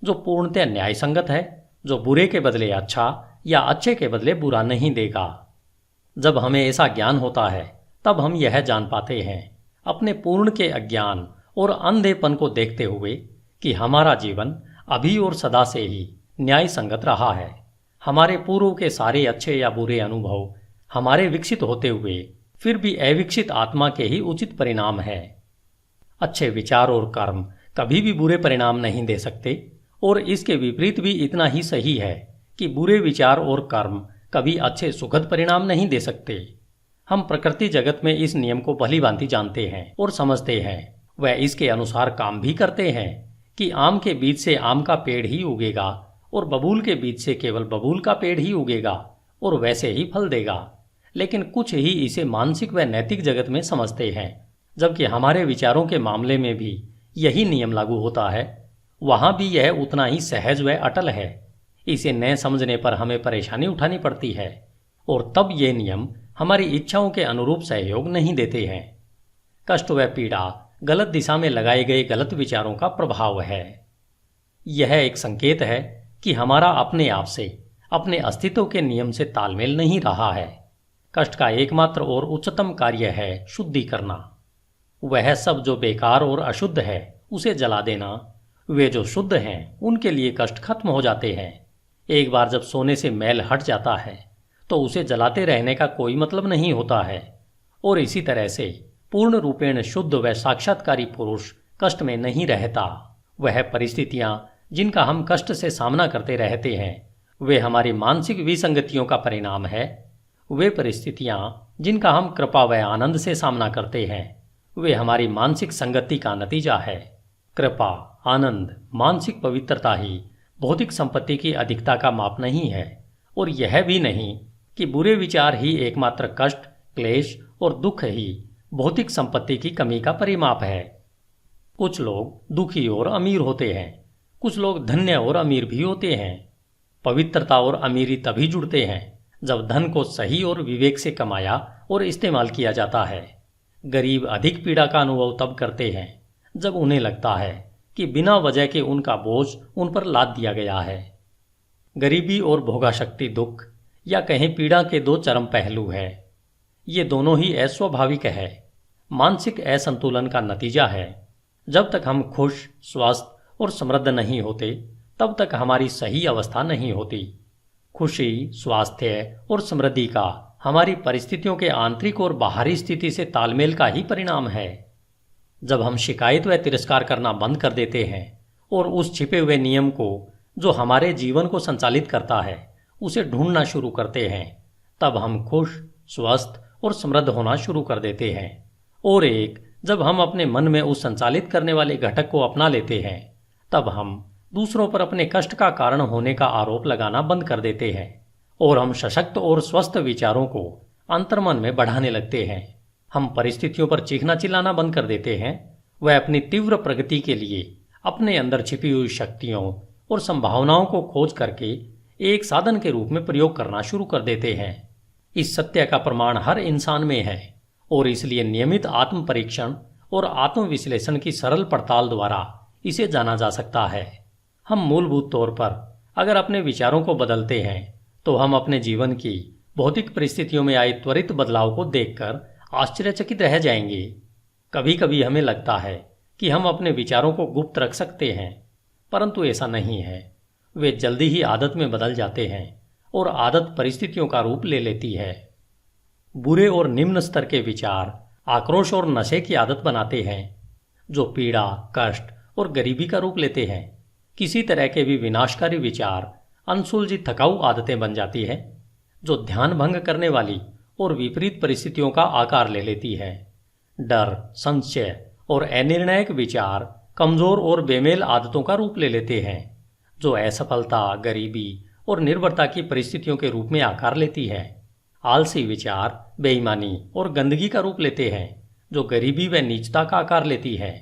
जो पूर्णतः न्याय संगत है, जो बुरे के बदले अच्छा या अच्छे के बदले बुरा नहीं देगा। जब हमें ऐसा ज्ञान होता है तब हम यह जान पाते हैं अपने पूर्ण के अज्ञान और अंधेपन को देखते हुए कि हमारा जीवन अभी और सदा से ही न्याय संगत रहा है। हमारे पूर्व के सारे अच्छे या बुरे अनुभव हमारे विकसित होते हुए फिर भी अविकसित आत्मा के ही उचित परिणाम है। अच्छे विचार और कर्म कभी भी बुरे परिणाम नहीं दे सकते, और इसके विपरीत भी इतना ही सही है कि बुरे विचार और कर्म कभी अच्छे सुखद परिणाम नहीं दे सकते। हम प्रकृति जगत में इस नियम को भलीभांति जानते हैं और समझते हैं। वह इसके अनुसार काम भी करते हैं कि आम के बीज से आम का पेड़ ही उगेगा और बबूल के बीज से केवल बबूल का पेड़ ही उगेगा और वैसे ही फल देगा। लेकिन कुछ ही इसे मानसिक व नैतिक जगत में समझते हैं, जबकि हमारे विचारों के मामले में भी यही नियम लागू होता है। वहां भी यह उतना ही सहज व अटल है। इसे न समझने पर हमें परेशानी उठानी पड़ती है, और तब ये नियम हमारी इच्छाओं के अनुरूप सहयोग नहीं देते हैं। कष्ट व पीड़ा गलत दिशा में लगाए गए गलत विचारों का प्रभाव है। यह एक संकेत है कि हमारा अपने आप से, अपने अस्तित्व के नियम से तालमेल नहीं रहा है। कष्ट का एकमात्र और उच्चतम कार्य है शुद्धि करना। वह सब जो बेकार और अशुद्ध है उसे जला देना। वे जो शुद्ध हैं उनके लिए कष्ट खत्म हो जाते हैं। एक बार जब सोने से मैल हट जाता है तो उसे जलाते रहने का कोई मतलब नहीं होता है। और इसी तरह से पूर्ण रूपेण शुद्ध व साक्षात्कारी पुरुष कष्ट में नहीं रहता। वह परिस्थितियां जिनका हम कष्ट से सामना करते रहते हैं वे हमारी मानसिक विसंगतियों का परिणाम है। वे परिस्थितियां जिनका हम कृपा व आनंद से सामना करते हैं, वे हमारी मानसिक संगति का नतीजा है। कृपा, आनंद, मानसिक पवित्रता ही भौतिक संपत्ति की अधिकता का माप नहीं है, और यह भी नहीं कि बुरे विचार ही एकमात्र कष्ट, क्लेश और दुख ही भौतिक संपत्ति की कमी का परिमाप है। कुछ लोग दुखी और अमीर होते हैं, कुछ लोग धन्य और अमीर भी होते हैं। पवित्रता और अमीरी तभी जुड़ते हैं जब धन को सही और विवेक से कमाया और इस्तेमाल किया जाता है। गरीब अधिक पीड़ा का अनुभव तब करते हैं जब उन्हें लगता है कि बिना वजह के उनका बोझ उन पर लाद दिया गया है। गरीबी और भोगाशक्ति दुख या कहीं पीड़ा के दो चरम पहलू है। ये दोनों ही अस्वाभाविक है, मानसिक असंतुलन का नतीजा है। जब तक हम खुश, स्वस्थ और समृद्ध नहीं होते, तब तक हमारी सही अवस्था नहीं होती। खुशी, स्वास्थ्य और समृद्धि का हमारी परिस्थितियों के आंतरिक और बाहरी स्थिति से तालमेल का ही परिणाम है। जब हम शिकायत व तिरस्कार करना बंद कर देते हैं और उस छिपे हुए नियम को जो हमारे जीवन को संचालित करता है उसे ढूंढना शुरू करते हैं, तब हम खुश, स्वस्थ और समृद्ध होना शुरू कर देते हैं। और जब हम अपने मन में उस संचालित करने वाले घटक को अपना लेते हैं, तब हम दूसरों पर अपने कष्ट का कारण होने का आरोप लगाना बंद कर देते हैं और हम सशक्त और स्वस्थ विचारों को अंतर्मन में बढ़ाने लगते हैं। हम परिस्थितियों पर चीखना चिल्लाना बंद कर देते हैं। वह अपनी तीव्र प्रगति के लिए अपने अंदर छिपी हुई शक्तियों और संभावनाओं को खोज करके एक साधन के रूप में प्रयोग करना शुरू कर देते हैं। इस सत्य का प्रमाण हर इंसान में है और इसलिए नियमित आत्म परीक्षण और आत्म विश्लेषण की सरल पड़ताल द्वारा इसे जाना जा सकता है। हम मूलभूत तौर पर अगर अपने विचारों को बदलते हैं तो हम अपने जीवन की भौतिक परिस्थितियों में आए त्वरित बदलाव को देखकर आश्चर्यचकित रह जाएंगे। कभी कभी हमें लगता है कि हम अपने विचारों को गुप्त रख सकते हैं, परंतु ऐसा नहीं है। वे जल्दी ही आदत में बदल जाते हैं और आदत परिस्थितियों का रूप ले लेती है। बुरे और निम्न स्तर के विचार आक्रोश और नशे की आदत बनाते हैं, जो पीड़ा, कष्ट और गरीबी का रूप लेते हैं। किसी तरह के भी विनाशकारी विचार अनसुलझी थकाऊ आदतें बन जाती है, जो ध्यान भंग करने वाली और विपरीत परिस्थितियों का आकार ले लेती है। डर, संशय और अनिर्णायक विचार कमजोर और बेमेल आदतों का रूप ले लेते हैं, जो असफलता, गरीबी और निर्भरता की परिस्थितियों के रूप में आकार लेती है। आलसी विचार बेईमानी और गंदगी का रूप लेते हैं, जो गरीबी व नीचता का आकार लेती है।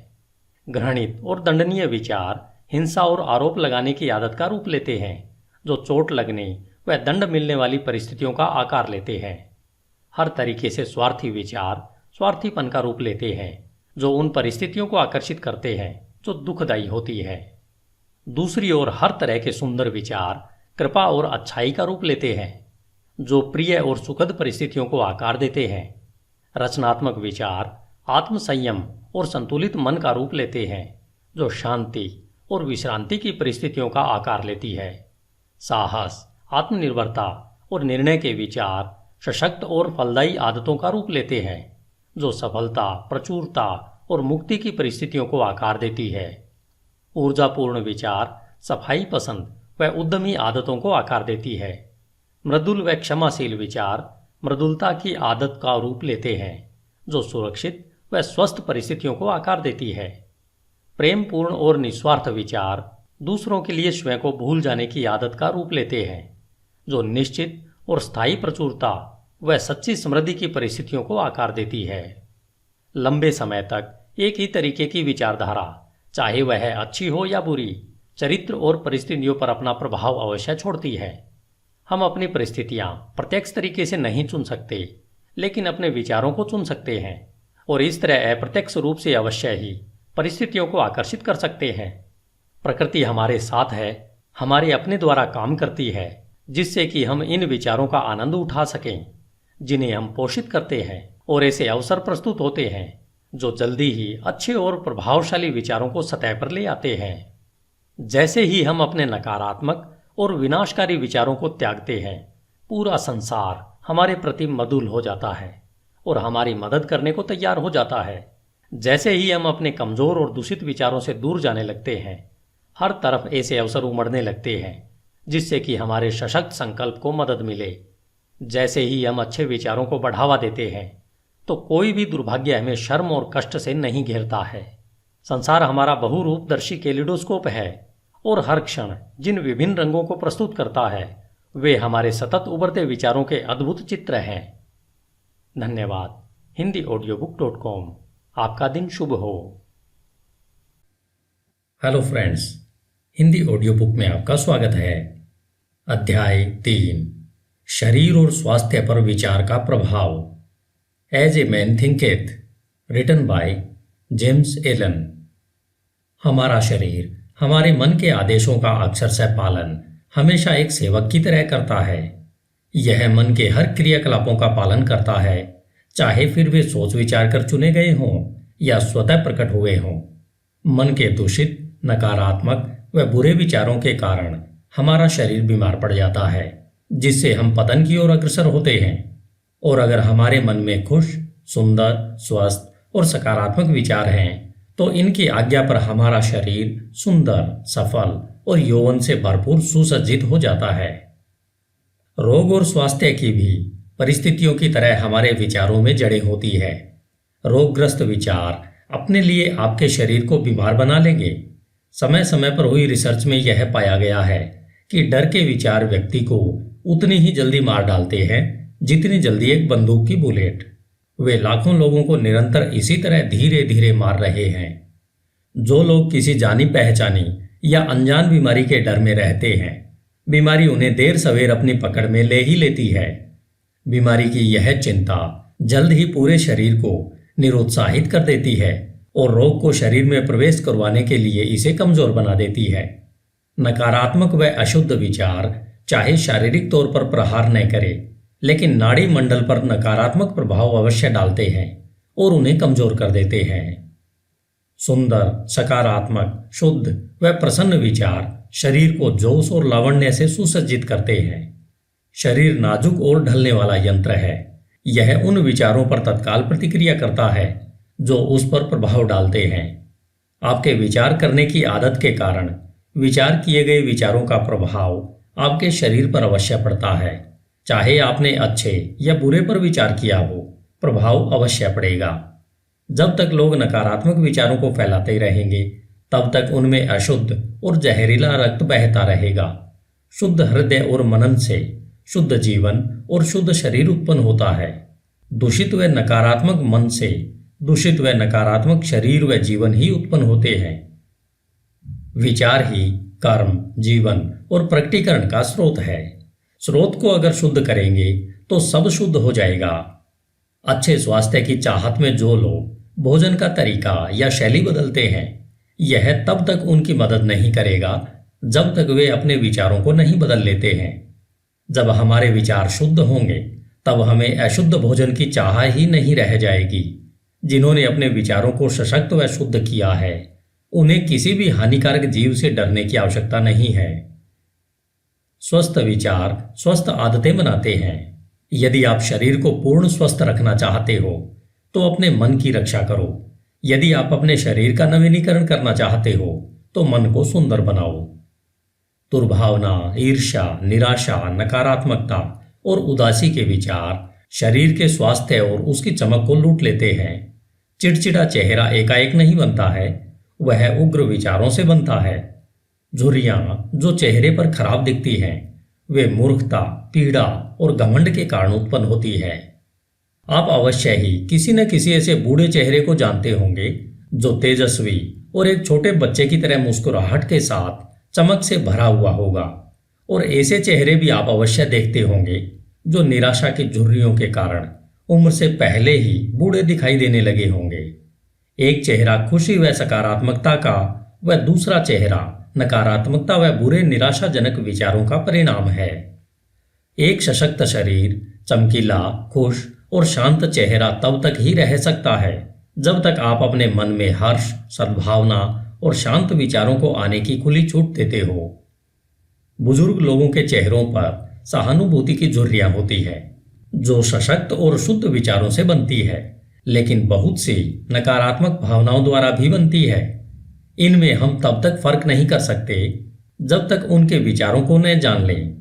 घृणित और दंडनीय विचार हिंसा और आरोप लगाने की आदत का रूप लेते हैं, जो चोट लगने व दंड मिलने वाली परिस्थितियों का आकार लेते हैं। हर तरीके से स्वार्थी विचार स्वार्थीपन का रूप लेते हैं, जो उन परिस्थितियों को आकर्षित करते हैं जो दुखदायी होती है। दूसरी ओर हर तरह के सुंदर विचार कृपा और अच्छाई का रूप लेते हैं, जो प्रिय और सुखद परिस्थितियों को आकार देते हैं। रचनात्मक विचार आत्मसंयम और संतुलित मन का रूप लेते हैं, जो शांति और विश्रांति की परिस्थितियों का आकार लेती है। साहस, आत्मनिर्भरता और निर्णय के विचार सशक्त और फलदायी आदतों का रूप लेते हैं, जो सफलता, प्रचुरता और मुक्ति की परिस्थितियों को आकार देती है। ऊर्जापूर्ण विचार सफाई पसंद व उद्यमी आदतों को आकार देती है। मृदुल व क्षमाशील विचार मृदुलता की आदत का रूप लेते हैं, जो सुरक्षित व स्वस्थ परिस्थितियों को आकार देती है। प्रेमपूर्ण और निस्वार्थ विचार दूसरों के लिए स्वयं को भूल जाने की आदत का रूप लेते हैं, जो निश्चित और स्थायी प्रचुरता व सच्ची समृद्धि की परिस्थितियों को आकार देती है। लंबे समय तक एक ही तरीके की विचारधारा, चाहे वह अच्छी हो या बुरी, चरित्र और परिस्थितियों पर अपना प्रभाव अवश्य छोड़ती है। हम अपनी परिस्थितियां प्रत्यक्ष तरीके से नहीं चुन सकते, लेकिन अपने विचारों को चुन सकते हैं और इस तरह अप्रत्यक्ष रूप से अवश्य ही परिस्थितियों को आकर्षित कर सकते हैं। प्रकृति हमारे साथ है, हमारे अपने द्वारा काम करती है, जिससे कि हम इन विचारों का आनंद उठा सकें, जिन्हें हम पोषित करते हैं, और ऐसे अवसर प्रस्तुत होते हैं जो जल्दी ही अच्छे और प्रभावशाली विचारों को सतह पर ले आते हैं। जैसे ही हम अपने नकारात्मक और विनाशकारी विचारों को त्यागते हैं, पूरा संसार हमारे प्रति मधुर हो जाता है और हमारी मदद करने को तैयार हो जाता है। जैसे ही हम अपने कमजोर और दूषित विचारों से दूर जाने लगते हैं, हर तरफ ऐसे अवसर उमड़ने लगते हैं जिससे कि हमारे सशक्त संकल्प को मदद मिले। जैसे ही हम अच्छे विचारों को बढ़ावा देते हैं तो कोई भी दुर्भाग्य हमें शर्म और कष्ट से नहीं घेरता है। संसार हमारा बहुरूपदर्शी कैलिडोस्कोप है और हर क्षण जिन विभिन्न रंगों को प्रस्तुत करता है वे हमारे सतत उभरते विचारों के अद्भुत चित्र हैं। धन्यवाद। HindiAudiobook.com। आपका दिन शुभ हो। Hello friends, Hindi audio book में आपका स्वागत है। अध्याय 3, शरीर और स्वास्थ्य पर विचार का प्रभाव। As a man thinketh, written by James Allen. हमारा शरीर हमारे मन के आदेशों का अक्षरशः पालन हमेशा एक सेवक की तरह करता है। यह मन के हर क्रियाकलापों का पालन करता है, चाहे फिर वे सोच विचार कर चुने गए हों या स्वतः प्रकट हुए हों। मन के दूषित, नकारात्मक व बुरे विचारों के कारण हमारा शरीर बीमार पड़ जाता है, जिससे हम पतन की ओर अग्रसर होते हैं। और अगर हमारे मन में खुश, सुंदर, स्वस्थ और सकारात्मक विचार हैं तो इनकी आज्ञा पर हमारा शरीर सुंदर, सफल और यौवन से भरपूर सुसज्जित हो जाता है। रोग और स्वास्थ्य की भी परिस्थितियों की तरह हमारे विचारों में जड़ें होती है। रोगग्रस्त विचार अपने लिए आपके शरीर को बीमार बना लेंगे। समय समय पर हुई रिसर्च में यह पाया गया है कि डर के विचार व्यक्ति को उतनी ही जल्दी मार डालते हैं जितनी जल्दी एक बंदूक की बुलेट। वे लाखों लोगों को निरंतर इसी तरह धीरे धीरे मार रहे हैं। जो लोग किसी जानी पहचानी या अनजान बीमारी के डर में रहते हैं, बीमारी उन्हें देर सवेर अपनी पकड़ में ले ही लेती है। बीमारी की यह चिंता जल्द ही पूरे शरीर को निरुत्साहित कर देती है और रोग को शरीर में प्रवेश करवाने के लिए इसे कमजोर बना देती है। नकारात्मक व अशुद्ध विचार चाहे शारीरिक तौर पर प्रहार न करे, लेकिन नाड़ी मंडल पर नकारात्मक प्रभाव अवश्य डालते हैं और उन्हें कमजोर कर देते हैं। सुंदर, सकारात्मक, शुद्ध व प्रसन्न विचार शरीर को जोश और लावण्य से सुसज्जित करते हैं। शरीर नाजुक और ढलने वाला यंत्र है। यह उन विचारों पर तत्काल प्रतिक्रिया करता है जो उस पर प्रभाव डालते हैं। आपके विचार करने की आदत के कारण विचार किए गए विचारों का प्रभाव आपके शरीर पर अवश्य पड़ता है। चाहे आपने अच्छे या बुरे पर विचार किया हो, प्रभाव अवश्य पड़ेगा। जब तक लोग नकारात्मक विचारों को फैलाते रहेंगे, तब तक उनमें अशुद्ध और जहरीला रक्त बहता रहेगा। शुद्ध हृदय और मनन से शुद्ध जीवन और शुद्ध शरीर उत्पन्न होता है। दूषित व नकारात्मक मन से दूषित व नकारात्मक शरीर व जीवन ही उत्पन्न होते हैं। विचार ही कर्म, जीवन और प्रकटीकरण का स्रोत है। स्रोत को अगर शुद्ध करेंगे तो सब शुद्ध हो जाएगा। अच्छे स्वास्थ्य की चाहत में जो लोग भोजन का तरीका या शैली बदलते हैं, यह तब तक उनकी मदद नहीं करेगा जब तक वे अपने विचारों को नहीं बदल लेते हैं। जब हमारे विचार शुद्ध होंगे तब हमें अशुद्ध भोजन की चाह ही नहीं रह जाएगी। जिन्होंने अपने विचारों को सशक्त व शुद्ध किया है, उन्हें किसी भी हानिकारक जीव से डरने की आवश्यकता नहीं है। स्वस्थ विचार स्वस्थ आदतें बनाते हैं। यदि आप शरीर को पूर्ण स्वस्थ रखना चाहते हो तो अपने मन की रक्षा करो। यदि आप अपने शरीर का नवीनीकरण करना चाहते हो तो मन को सुंदर बनाओ। दुर्भावना, ईर्ष्या, निराशा, नकारात्मकता और उदासी के विचार शरीर के स्वास्थ्य और उसकी चमक को लूट लेते हैं। चिड़चिड़ा चेहरा एकाएक नहीं बनता है, वह उग्र विचारों से बनता है। झुर्रियां जो चेहरे पर खराब दिखती हैं, वे मूर्खता, पीड़ा और घमंड के कारण उत्पन्न होती है। आप अवश्य ही किसी न किसी ऐसे बूढ़े चेहरे को जानते होंगे जो तेजस्वी और एक छोटे बच्चे की तरह मुस्कुराहट के साथ चमक से भरा हुआ होगा। और ऐसे चेहरे भी आप अवश्य देखते होंगे जो निराशा की झुर्रियों के कारण उम्र से पहले ही बूढ़े दिखाई देने लगे होंगे। एक चेहरा खुशी व सकारात्मकता का व दूसरा चेहरा नकारात्मकता व बुरे निराशाजनक विचारों का परिणाम है। एक सशक्त शरीर, चमकीला, खुश और शांत चेहरा तब तक ही रह सकता है जब तक आप अपने मन में हर्ष, सद्भावना और शांत विचारों को आने की खुली छूट देते हो। बुजुर्ग लोगों के चेहरों पर सहानुभूति की झुर्रियां होती है जो सशक्त और शुद्ध विचारों से बनती है, लेकिन बहुत सी नकारात्मक भावनाओं द्वारा भी बनती है। इनमें हम तब तक फर्क नहीं कर सकते जब तक उनके विचारों को न जान लें।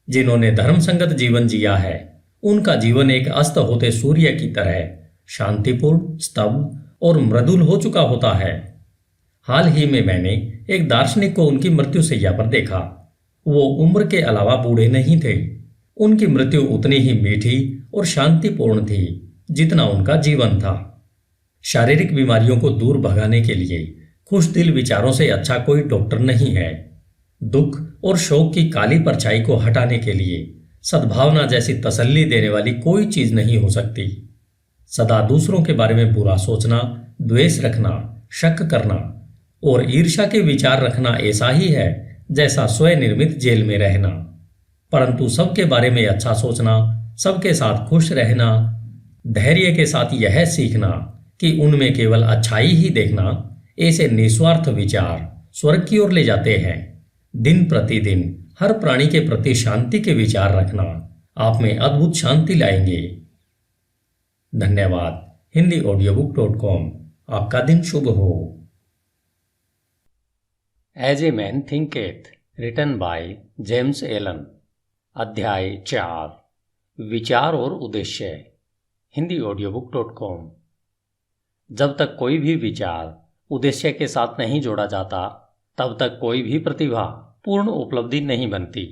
जिन्होंने धर्मसंगत जीवन जिया है उनका जीवन एक अस्त होते सूर्य की तरह शांतिपूर्ण, स्तब्ध और मृदुल हो चुका होता है। हाल ही में मैंने एक दार्शनिक को उनकी मृत्युशैया पर देखा। वो उम्र के अलावा बूढ़े नहीं थे। उनकी मृत्यु उतनी ही मीठी और शांतिपूर्ण थी जितना उनका जीवन था। शारीरिक बीमारियों को दूर भगाने के लिए खुश दिल विचारों से अच्छा कोई डॉक्टर नहीं है। दुख और शोक की काली परछाई को हटाने के लिए सद्भावना जैसी तसल्ली देने वाली कोई चीज नहीं हो सकती। सदा दूसरों के बारे में बुरा सोचना, द्वेष रखना, शक करना और ईर्ष्या के विचार रखना ऐसा ही है जैसा स्वनिर्मित जेल में रहना। परंतु सबके बारे में अच्छा सोचना, सबके साथ खुश रहना, धैर्य के साथ यह सीखना कि उनमें केवल अच्छाई ही देखना, ऐसे निस्वार्थ विचार स्वर्ग की ओर ले जाते हैं। दिन प्रतिदिन हर प्राणी के प्रति शांति के विचार रखना आप में अद्भुत शांति लाएंगे। धन्यवाद। HindiAudiobook.com। आपका दिन शुभ हो। As a man thinketh, written by James Allen. अध्याय 4, विचार और उद्देश्य। HindiAudiobook.com। जब तक कोई भी विचार उद्देश्य के साथ नहीं जोड़ा जाता तब तक कोई भी प्रतिभा पूर्ण उपलब्धि नहीं बनती।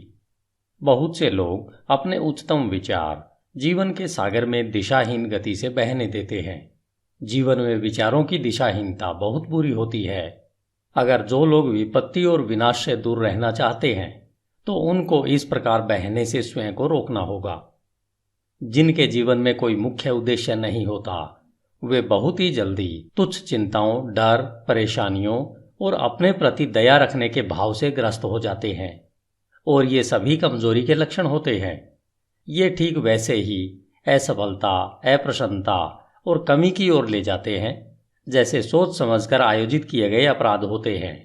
बहुत से लोग अपने उच्चतम विचार जीवन के सागर में दिशाहीन गति से बहने देते हैं। जीवन में विचारों की दिशाहीनता बहुत बुरी होती है। अगर जो लोग विपत्ति और विनाश से दूर रहना चाहते हैं तो उनको इस प्रकार बहने से स्वयं को रोकना होगा। जिनके जीवन में कोई मुख्य उद्देश्य नहीं होता वे बहुत ही जल्दी तुच्छ चिंताओं, डर, परेशानियों और अपने प्रति दया रखने के भाव से ग्रस्त हो जाते हैं और ये सभी कमजोरी के लक्षण होते हैं। ये ठीक वैसे ही असफलता, अप्रसन्नता और कमी की ओर ले जाते हैं जैसे सोच समझकर आयोजित किए गए अपराध होते हैं,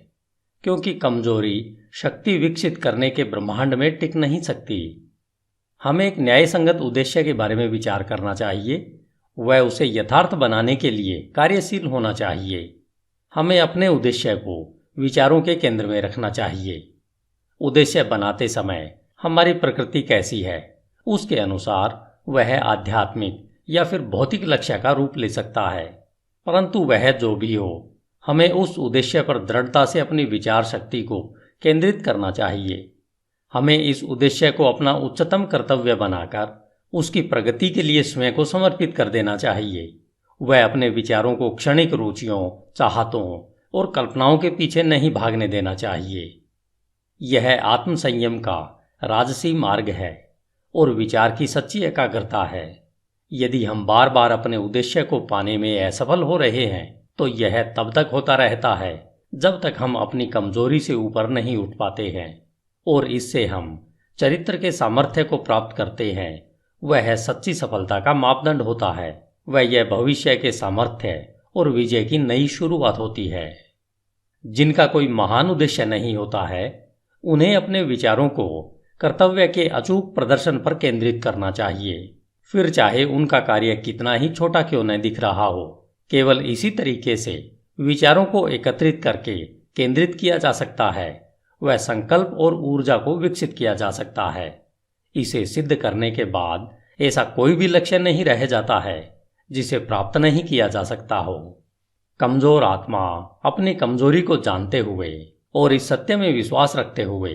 क्योंकि कमजोरी शक्ति विकसित करने के ब्रह्मांड में टिक नहीं सकती। हमें एक न्यायसंगत उद्देश्य के बारे में विचार करना चाहिए। वह उसे यथार्थ बनाने के लिए कार्यशील होना चाहिए। हमें अपने उद्देश्य को विचारों के केंद्र में रखना चाहिए। उद्देश्य बनाते समय हमारी प्रकृति कैसी है उसके अनुसार वह आध्यात्मिक या फिर भौतिक लक्ष्य का रूप ले सकता है। परंतु वह जो भी हो, हमें उस उद्देश्य पर दृढ़ता से अपनी विचार शक्ति को केंद्रित करना चाहिए। हमें इस उद्देश्य को अपना उच्चतम कर्तव्य बनाकर उसकी प्रगति के लिए स्वयं को समर्पित कर देना चाहिए। वह अपने विचारों को क्षणिक रुचियों, चाहतों और कल्पनाओं के पीछे नहीं भागने देना चाहिए। यह आत्मसंयम का राजसी मार्ग है और विचार की सच्ची एकाग्रता है। यदि हम बार बार अपने उद्देश्य को पाने में असफल हो रहे हैं तो यह तब तक होता रहता है जब तक हम अपनी कमजोरी से ऊपर नहीं उठ पाते हैं और इससे हम चरित्र के सामर्थ्य को प्राप्त करते हैं। वह सच्ची सफलता का मापदंड होता है। वह यह भविष्य के सामर्थ्य और विजय की नई शुरुआत होती है। जिनका कोई महान उद्देश्य नहीं होता है उन्हें अपने विचारों को कर्तव्य के अचूक प्रदर्शन पर केंद्रित करना चाहिए, फिर चाहे उनका कार्य कितना ही छोटा क्यों न दिख रहा हो। केवल इसी तरीके से विचारों को एकत्रित करके केंद्रित किया जा सकता है। वह संकल्प और ऊर्जा को विकसित किया जा सकता है। इसे सिद्ध करने के बाद ऐसा कोई भी लक्ष्य नहीं रह जाता है जिसे प्राप्त नहीं किया जा सकता हो। कमजोर आत्मा अपनी कमजोरी को जानते हुए और इस सत्य में विश्वास रखते हुए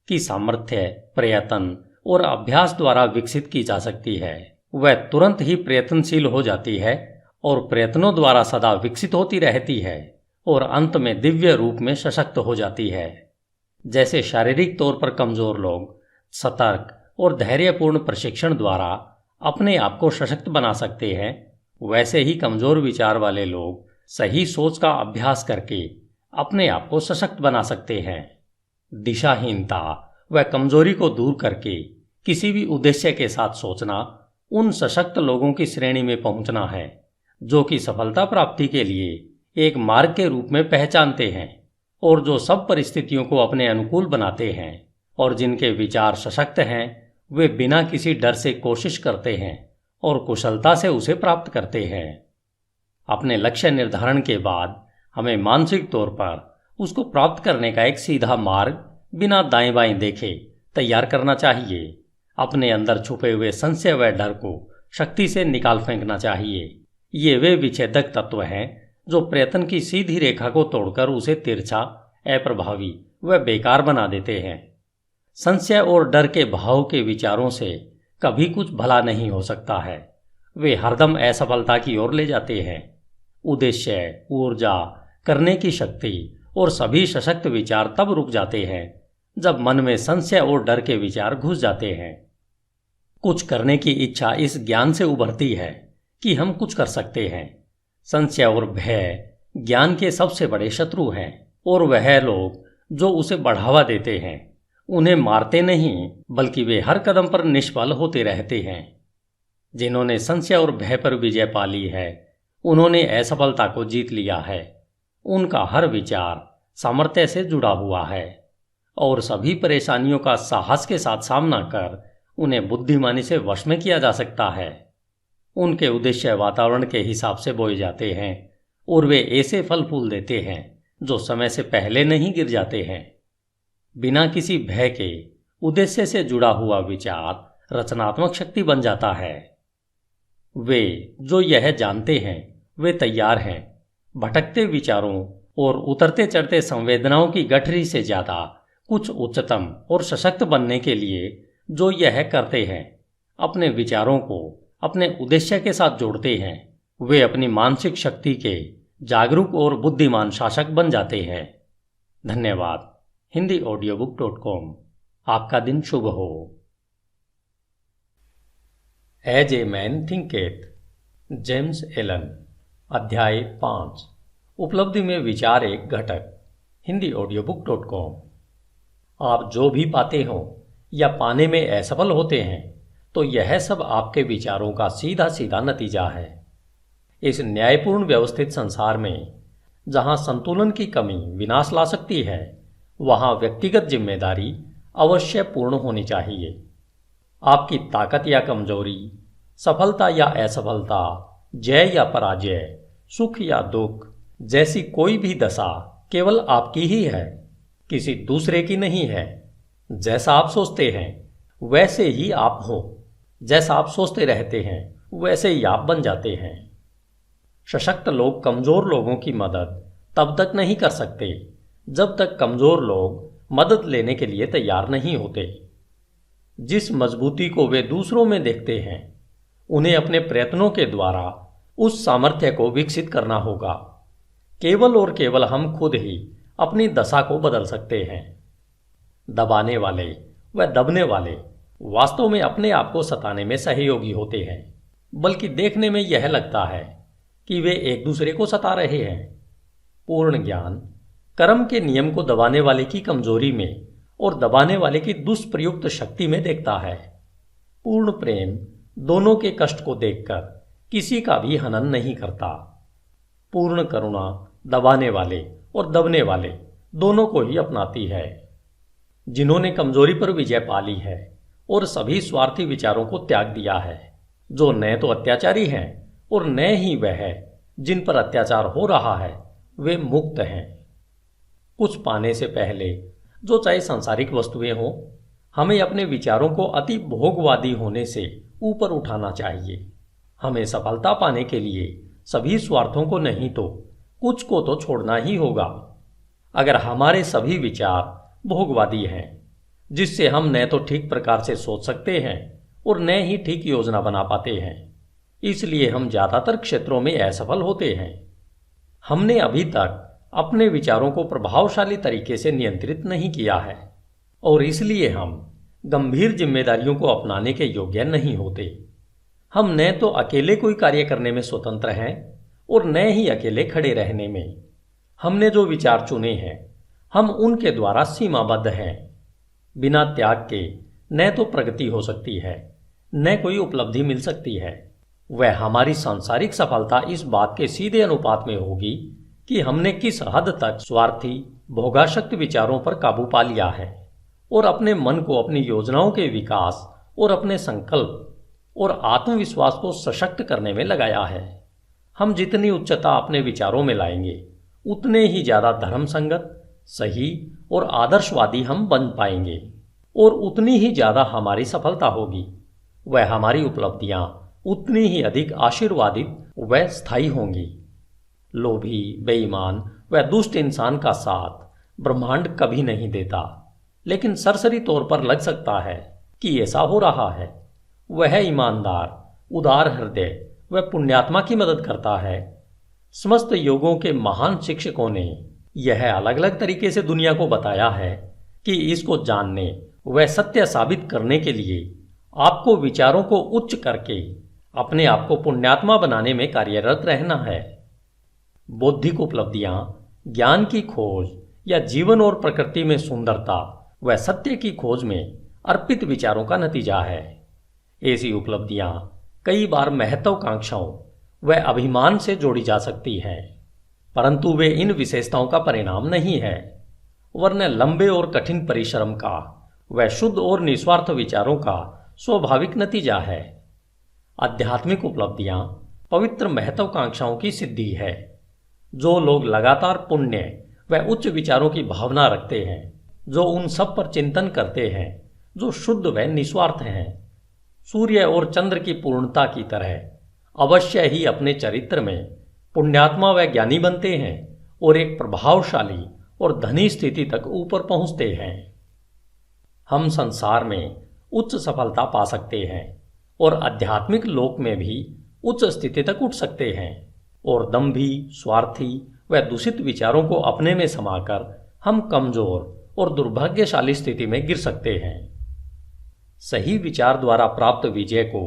कि सामर्थ्य प्रयत्न और अभ्यास द्वारा विकसित की जा सकती है, वह तुरंत ही प्रयत्नशील हो जाती है और प्रयत्नों द्वारा सदा विकसित होती रहती है और अंत में दिव्य रूप में सशक्त हो जाती है। जैसे शारीरिक तौर पर कमजोर लोग सतर्क और धैर्यपूर्ण प्रशिक्षण द्वारा अपने आप को सशक्त बना सकते हैं, वैसे ही कमजोर विचार वाले लोग सही सोच का अभ्यास करके अपने आप को सशक्त बना सकते हैं। दिशाहीनता व कमजोरी को दूर करके किसी भी उद्देश्य के साथ सोचना उन सशक्त लोगों की श्रेणी में पहुंचना है जो कि सफलता प्राप्ति के लिए एक मार्ग के रूप में पहचानते हैं और जो सब परिस्थितियों को अपने अनुकूल बनाते हैं और जिनके विचार सशक्त हैं, वे बिना किसी डर से कोशिश करते हैं और कुशलता से उसे प्राप्त करते हैं। अपने लक्ष्य निर्धारण के बाद हमें मानसिक तौर पर उसको प्राप्त करने का एक सीधा मार्ग बिना दाएं बाएं देखे तैयार करना चाहिए। अपने अंदर छुपे हुए संशय व डर को शक्ति से निकाल फेंकना चाहिए। ये वे विच्छेदक तत्व हैं जो प्रयत्न की सीधी रेखा को तोड़कर उसे तिरछा, अप्रभावी व बेकार बना देते हैं। संशय और डर के भाव के विचारों से कभी कुछ भला नहीं हो सकता है। वे हरदम असफलता की ओर ले जाते हैं। उद्देश्य, ऊर्जा, करने की शक्ति और सभी सशक्त विचार तब रुक जाते हैं जब मन में संशय और डर के विचार घुस जाते हैं। कुछ करने की इच्छा इस ज्ञान से उभरती है कि हम कुछ कर सकते हैं। संशय और भय ज्ञान के सबसे बड़े शत्रु हैं और वह लोग जो उसे बढ़ावा देते हैं उन्हें मारते नहीं बल्कि वे हर कदम पर निष्फल होते रहते हैं। जिन्होंने संशय और भय पर विजय पा ली है उन्होंने असफलता को जीत लिया है। उनका हर विचार सामर्थ्य से जुड़ा हुआ है और सभी परेशानियों का साहस के साथ सामना कर उन्हें बुद्धिमानी से वश में किया जा सकता है। उनके उद्देश्य वातावरण के हिसाब से बोए जाते हैं और वे ऐसे फल फूल देते हैं जो समय से पहले नहीं गिर जाते हैं। बिना किसी भय के उद्देश्य से जुड़ा हुआ विचार रचनात्मक शक्ति बन जाता है। वे जो यह जानते हैं वे तैयार हैं भटकते विचारों और उतरते चढ़ते संवेदनाओं की गठरी से ज़्यादा कुछ उच्चतम और सशक्त बनने के लिए जो यह करते हैं। अपने विचारों को अपने उद्देश्य के साथ जोड़ते हैं। वे अपनी मानसिक शक्ति के जागरूक और बुद्धिमान शासक बन जाते हैं। धन्यवाद। HindiAudiobook.com। आपका दिन शुभ हो। As a man thinketh, James Allen. अध्याय 5। उपलब्धि में विचार एक घटक। HindiAudiobook.com। आप जो भी पाते हो या पाने में असफल होते हैं तो यह सब आपके विचारों का सीधा सीधा नतीजा है। इस न्यायपूर्ण व्यवस्थित संसार में जहां संतुलन की कमी विनाश ला सकती है वहां व्यक्तिगत जिम्मेदारी अवश्य पूर्ण होनी चाहिए। आपकी ताकत या कमजोरी, सफलता या असफलता, जय या पराजय, सुख या दुख जैसी कोई भी दशा केवल आपकी ही है, किसी दूसरे की नहीं है। जैसा आप सोचते हैं वैसे ही आप हो। जैसा आप सोचते रहते हैं वैसे ही आप बन जाते हैं। सशक्त लोग कमजोर लोगों की मदद तब तक नहीं कर सकते जब तक कमजोर लोग मदद लेने के लिए तैयार नहीं होते। जिस मजबूती को वे दूसरों में देखते हैं उन्हें अपने प्रयत्नों के द्वारा उस सामर्थ्य को विकसित करना होगा। केवल और केवल हम खुद ही अपनी दशा को बदल सकते हैं। दबाने वाले व दबने वाले वास्तव में अपने आप को सताने में सहयोगी होते हैं, बल्कि देखने में यह लगता है कि वे एक दूसरे को सता रहे हैं। पूर्ण ज्ञान कर्म के नियम को दबाने वाले की कमजोरी में और दबाने वाले की दुष्प्रयुक्त शक्ति में देखता है। पूर्ण प्रेम दोनों के कष्ट को देखकर किसी का भी हनन नहीं करता। पूर्ण करुणा दबाने वाले और दबने वाले दोनों को ही अपनाती है। जिन्होंने कमजोरी पर विजय पा ली है और सभी स्वार्थी विचारों को त्याग दिया है, जो न तो अत्याचारी हैं और न ही वह जिन पर अत्याचार हो रहा है, वे मुक्त हैं। कुछ पाने से पहले, जो चाहे सांसारिक वस्तुएं हों, हमें अपने विचारों को अति भोगवादी होने से ऊपर उठाना चाहिए। हमें सफलता पाने के लिए सभी स्वार्थों को नहीं तो कुछ को तो छोड़ना ही होगा। अगर हमारे सभी विचार भोगवादी हैं, जिससे हम न तो ठीक प्रकार से सोच सकते हैं और न ही ठीक योजना बना पाते हैं, इसलिए हम ज्यादातर क्षेत्रों में असफल होते हैं। हमने अभी तक अपने विचारों को प्रभावशाली तरीके से नियंत्रित नहीं किया है और इसलिए हम गंभीर जिम्मेदारियों को अपनाने के योग्य नहीं होते। हम न तो अकेले कोई कार्य करने में स्वतंत्र हैं और न ही अकेले खड़े रहने में। हमने जो विचार चुने हैं हम उनके द्वारा सीमाबद्ध हैं। बिना त्याग के न तो प्रगति हो सकती है न कोई उपलब्धि मिल सकती है। वह हमारी सांसारिक सफलता इस बात के सीधे अनुपात में होगी कि हमने किस हद तक स्वार्थी भोगाशक्त विचारों पर काबू पा लिया है और अपने मन को अपनी योजनाओं के विकास और अपने संकल्प और आत्मविश्वास को सशक्त करने में लगाया है। हम जितनी उच्चता अपने विचारों में लाएंगे उतने ही ज्यादा धर्म संगत, सही और आदर्शवादी हम बन पाएंगे और उतनी ही ज़्यादा हमारी सफलता होगी। वह हमारी उपलब्धियां उतनी ही अधिक आशीर्वादित व स्थायी होंगी। लोभी, बेईमान व दुष्ट इंसान का साथ ब्रह्मांड कभी नहीं देता, लेकिन सरसरी तौर पर लग सकता है कि ऐसा हो रहा है। वह ईमानदार, उदार हृदय व पुण्यात्मा की मदद करता है। समस्त योगों के महान शिक्षकों ने यह अलग अलग तरीके से दुनिया को बताया है कि इसको जानने व सत्य साबित करने के लिए आपको विचारों को उच्च करके अपने आप को पुण्यात्मा बनाने में कार्यरत रहना है। बौद्धिक उपलब्धियां ज्ञान की खोज या जीवन और प्रकृति में सुंदरता व सत्य की खोज में अर्पित विचारों का नतीजा है। ऐसी उपलब्धियां कई बार महत्वाकांक्षाओं व अभिमान से जोड़ी जा सकती हैं, परंतु वे इन विशेषताओं का परिणाम नहीं है, वरन लंबे और कठिन परिश्रम का व शुद्ध और निस्वार्थ विचारों का स्वाभाविक नतीजा है। आध्यात्मिक उपलब्धियां पवित्र महत्वाकांक्षाओं की सिद्धि है। जो लोग लगातार पुण्य व उच्च विचारों की भावना रखते हैं, जो उन सब पर चिंतन करते हैं जो शुद्ध व निस्वार्थ हैं, सूर्य और चंद्र की पूर्णता की तरह अवश्य ही अपने चरित्र में पुण्यात्मा व ज्ञानी बनते हैं और एक प्रभावशाली और धनी स्थिति तक ऊपर पहुंचते हैं। हम संसार में उच्च सफलता पा सकते हैं और आध्यात्मिक लोक में भी उच्च स्थिति तक उठ सकते हैं, और दंभी, स्वार्थी व दूषित विचारों को अपने में समाकर हम कमजोर और दुर्भाग्यशाली स्थिति में गिर सकते हैं। सही विचार द्वारा प्राप्त विजय को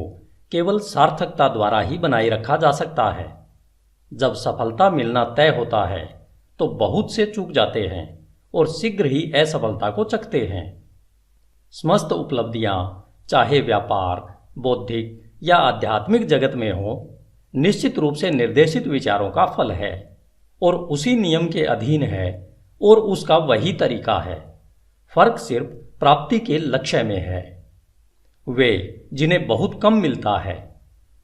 केवल सार्थकता द्वारा ही बनाए रखा जा सकता है। जब सफलता मिलना तय होता है तो बहुत से चूक जाते हैं और शीघ्र ही असफलता को चखते हैं। समस्त उपलब्धियां चाहे व्यापार, बौद्धिक या आध्यात्मिक जगत में हो, निश्चित रूप से निर्देशित विचारों का फल है और उसी नियम के अधीन है और उसका वही तरीका है। फर्क सिर्फ प्राप्ति के लक्ष्य में है। वे जिन्हें बहुत कम मिलता है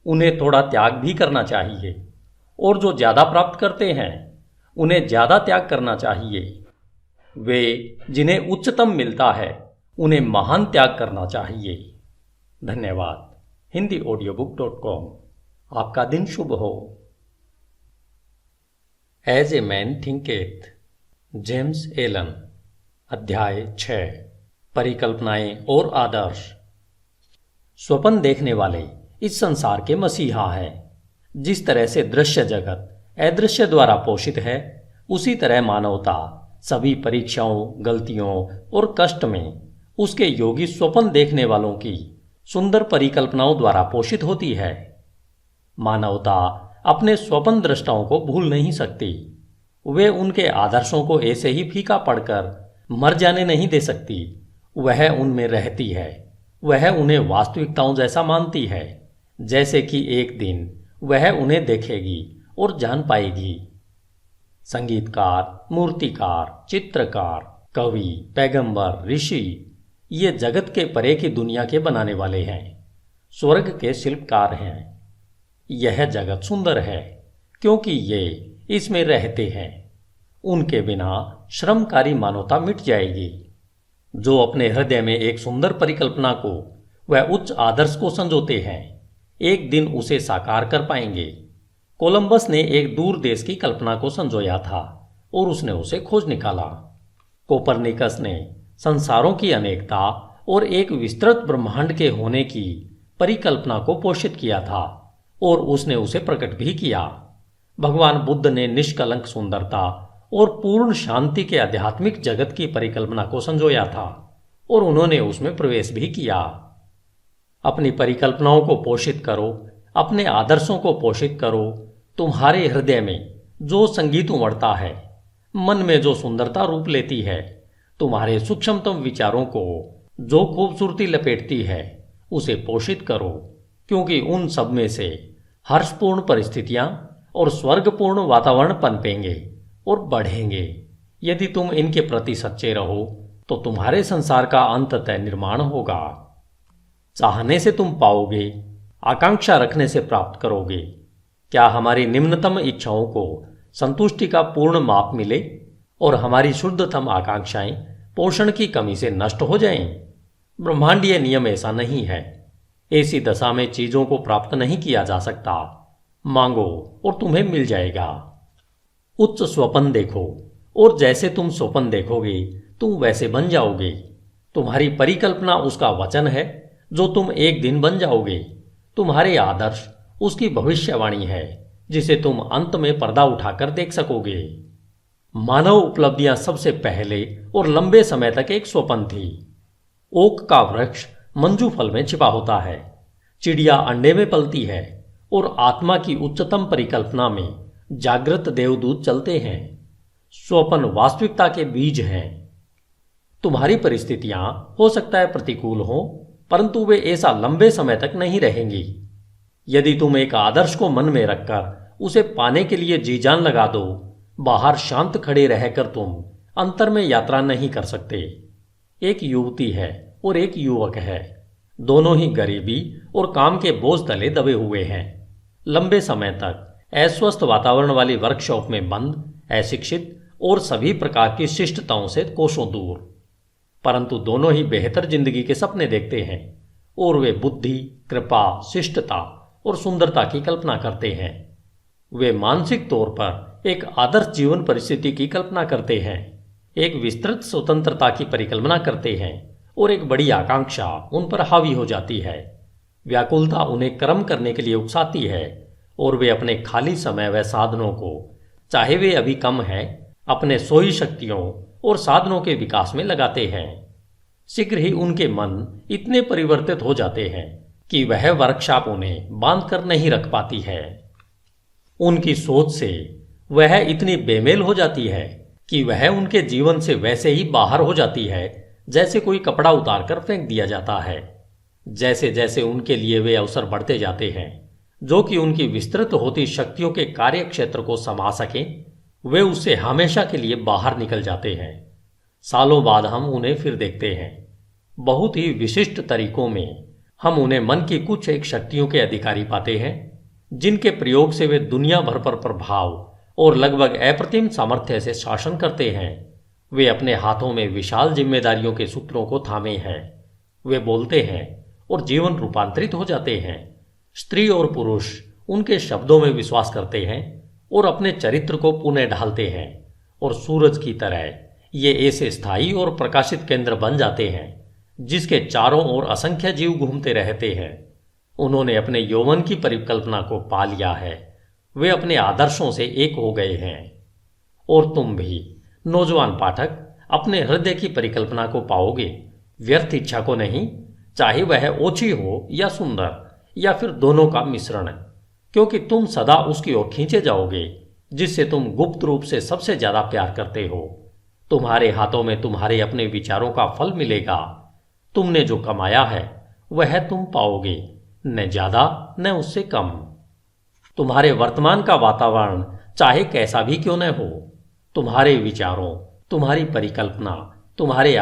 उन्हें थोड़ा त्याग भी करना चाहिए, और जो ज्यादा प्राप्त करते हैं उन्हें ज्यादा त्याग करना चाहिए। वे जिन्हें उच्चतम मिलता है उन्हें महान त्याग करना चाहिए। धन्यवाद। HindiAudiobook.com। आपका दिन शुभ हो। As a man thinketh, James Allen. अध्याय 6। परिकल्पनाएं और आदर्श। स्वप्न देखने वाले इस संसार के मसीहा हैं। जिस तरह से दृश्य जगत अदृश्य द्वारा पोषित है, उसी तरह मानवता सभी परीक्षाओं, गलतियों और कष्ट में उसके योगी स्वप्न देखने वालों की सुंदर परिकल्पनाओं द्वारा पोषित होती है। मानवता अपने स्वप्न दृष्टाओं को भूल नहीं सकती। वे उनके आदर्शों को ऐसे ही फीका पड़कर मर जाने नहीं दे सकती। वह उनमें रहती है। वह उन्हें वास्तविकताओं जैसा मानती है, जैसे कि एक दिन वह उन्हें देखेगी और जान पाएगी। संगीतकार, मूर्तिकार, चित्रकार, कवि, पैगंबर, ऋषि ये जगत के परे की दुनिया के बनाने वाले हैं, स्वर्ग के शिल्पकार हैं। यह जगत सुंदर है क्योंकि ये इसमें रहते हैं। उनके बिना श्रमकारी मानवता मिट जाएगी। जो अपने हृदय में एक सुंदर परिकल्पना को व उच्च आदर्श को संजोते हैं, एक दिन उसे साकार कर पाएंगे। कोलंबस ने एक दूर देश की कल्पना को संजोया था और उसने उसे खोज निकाला। कोपरनिकस ने संसारों की अनेकता और एक विस्तृत ब्रह्मांड के होने की परिकल्पना को पोषित किया था और उसने उसे प्रकट भी किया। भगवान बुद्ध ने निष्कलंक सुंदरता और पूर्ण शांति के आध्यात्मिक जगत की परिकल्पना को संजोया था और उन्होंने उसमें प्रवेश भी किया। अपनी परिकल्पनाओं को पोषित करो, अपने आदर्शों को पोषित करो। तुम्हारे हृदय में जो संगीत उमड़ता है, मन में जो सुंदरता रूप लेती है, तुम्हारे सूक्ष्मतम विचारों को जो खूबसूरती लपेटती है, उसे पोषित करो, क्योंकि उन सब में से हर्षपूर्ण परिस्थितियां और स्वर्गपूर्ण वातावरण पनपेंगे और बढ़ेंगे। यदि तुम इनके प्रति सच्चे रहो तो तुम्हारे संसार का अंततः निर्माण होगा। चाहने से तुम पाओगे, आकांक्षा रखने से प्राप्त करोगे। क्या हमारी निम्नतम इच्छाओं को संतुष्टि का पूर्ण माप मिले और हमारी शुद्धतम आकांक्षाएं पोषण की कमी से नष्ट हो जाएं। ब्रह्मांडीय नियम ऐसा नहीं है। ऐसी दशा में चीजों को प्राप्त नहीं किया जा सकता। मांगो और तुम्हें मिल जाएगा। उच्च स्वप्न देखो और जैसे तुम स्वप्न देखोगे तुम वैसे बन जाओगे। तुम्हारी परिकल्पना उसका वचन है जो तुम एक दिन बन जाओगे। तुम्हारे आदर्श उसकी भविष्यवाणी है जिसे तुम अंत में पर्दा उठाकर देख सकोगे। मानव उपलब्धियां सबसे पहले और लंबे समय तक एक स्वप्न थी। ओक का वृक्ष मंजू फल में छिपा होता है, चिड़िया अंडे में पलती है और आत्मा की उच्चतम परिकल्पना में जागृत देवदूत चलते हैं। स्वप्न वास्तविकता के बीज हैं। तुम्हारी परिस्थितियां हो सकता है प्रतिकूल हों, परंतु वे ऐसा लंबे समय तक नहीं रहेंगी। यदि तुम एक आदर्श को मन में रखकर उसे पाने के लिए जी जान लगा दो, बाहर शांत खड़े रहकर तुम अंतर में यात्रा नहीं कर सकते। एक युवती है और एक युवक है। दोनों ही गरीबी और काम के बोझ तले दबे हुए हैं। लंबे समय तक अस्वस्थ वातावरण वाली वर्कशॉप में बंद, अशिक्षित और सभी प्रकार की शिष्टताओं से कोसों दूर। परंतु दोनों ही बेहतर जिंदगी के सपने देखते हैं और वे बुद्धि, कृपा, शिष्टता और सुंदरता की कल्पना करते हैं। वे मानसिक तौर पर एक आदर्श जीवन परिस्थिति की कल्पना करते हैं, एक विस्तृत स्वतंत्रता की परिकल्पना करते हैं और एक बड़ी आकांक्षा उन पर हावी हो जाती है। व्याकुलता उन्हें कर्म करने के लिए उकसाती है और वे अपने खाली समय व साधनों को, चाहे वे अभी कम है, अपने सोई शक्तियों और साधनों के विकास में लगाते हैं। शीघ्र ही उनके मन इतने परिवर्तित हो जाते हैं कि वह वर्कशॉप उन्हें बांध कर नहीं रख पाती है। उनकी सोच से वह इतनी बेमेल हो जाती है कि वह उनके जीवन से वैसे ही बाहर हो जाती है जैसे कोई कपड़ा उतार कर फेंक दिया जाता है। जैसे जैसे उनके लिए वे अवसर बढ़ते जाते हैं जो कि उनकी विस्तृत होती शक्तियों के कार्य क्षेत्र को समा सकें, वे उससे हमेशा के लिए बाहर निकल जाते हैं। सालों बाद हम उन्हें फिर देखते हैं। बहुत ही विशिष्ट तरीकों में हम उन्हें मन की कुछ एक शक्तियों के अधिकारी पाते हैं जिनके प्रयोग से वे दुनिया भर पर प्रभाव और लगभग अप्रतिम सामर्थ्य से शासन करते हैं। वे अपने हाथों में विशाल जिम्मेदारियों के सूत्रों को थामे हैं। वे बोलते हैं और जीवन रूपांतरित हो जाते हैं। स्त्री और पुरुष उनके शब्दों में विश्वास करते हैं और अपने चरित्र को पुनः ढालते हैं और सूरज की तरह ये ऐसे स्थायी और प्रकाशित केंद्र बन जाते हैं जिसके चारों ओर असंख्य जीव घूमते रहते हैं। उन्होंने अपने यौवन की परिकल्पना को पा लिया है। वे अपने आदर्शों से एक हो गए हैं। और तुम भी नौजवान पाठक अपने हृदय की परिकल्पना को पाओगे, व्यर्थ इच्छा को नहीं, चाहे वह ओछी हो या सुंदर या फिर दोनों का मिश्रण, क्योंकि तुम सदा उसकी ओर खींचे जाओगे जिससे तुम गुप्त रूप से सबसे ज्यादा प्यार करते हो। तुम्हारे हाथों में तुम्हारे अपने विचारों का फल मिलेगा। तुमने जो कमाया है वह तुम पाओगे, न ज्यादा न उससे कम। तुम्हारे वर्तमान का वातावरण चाहे कैसा भी क्यों न हो, तुम्हारे विचारों, तुम्हारी परिकल्पना, तुम्हारे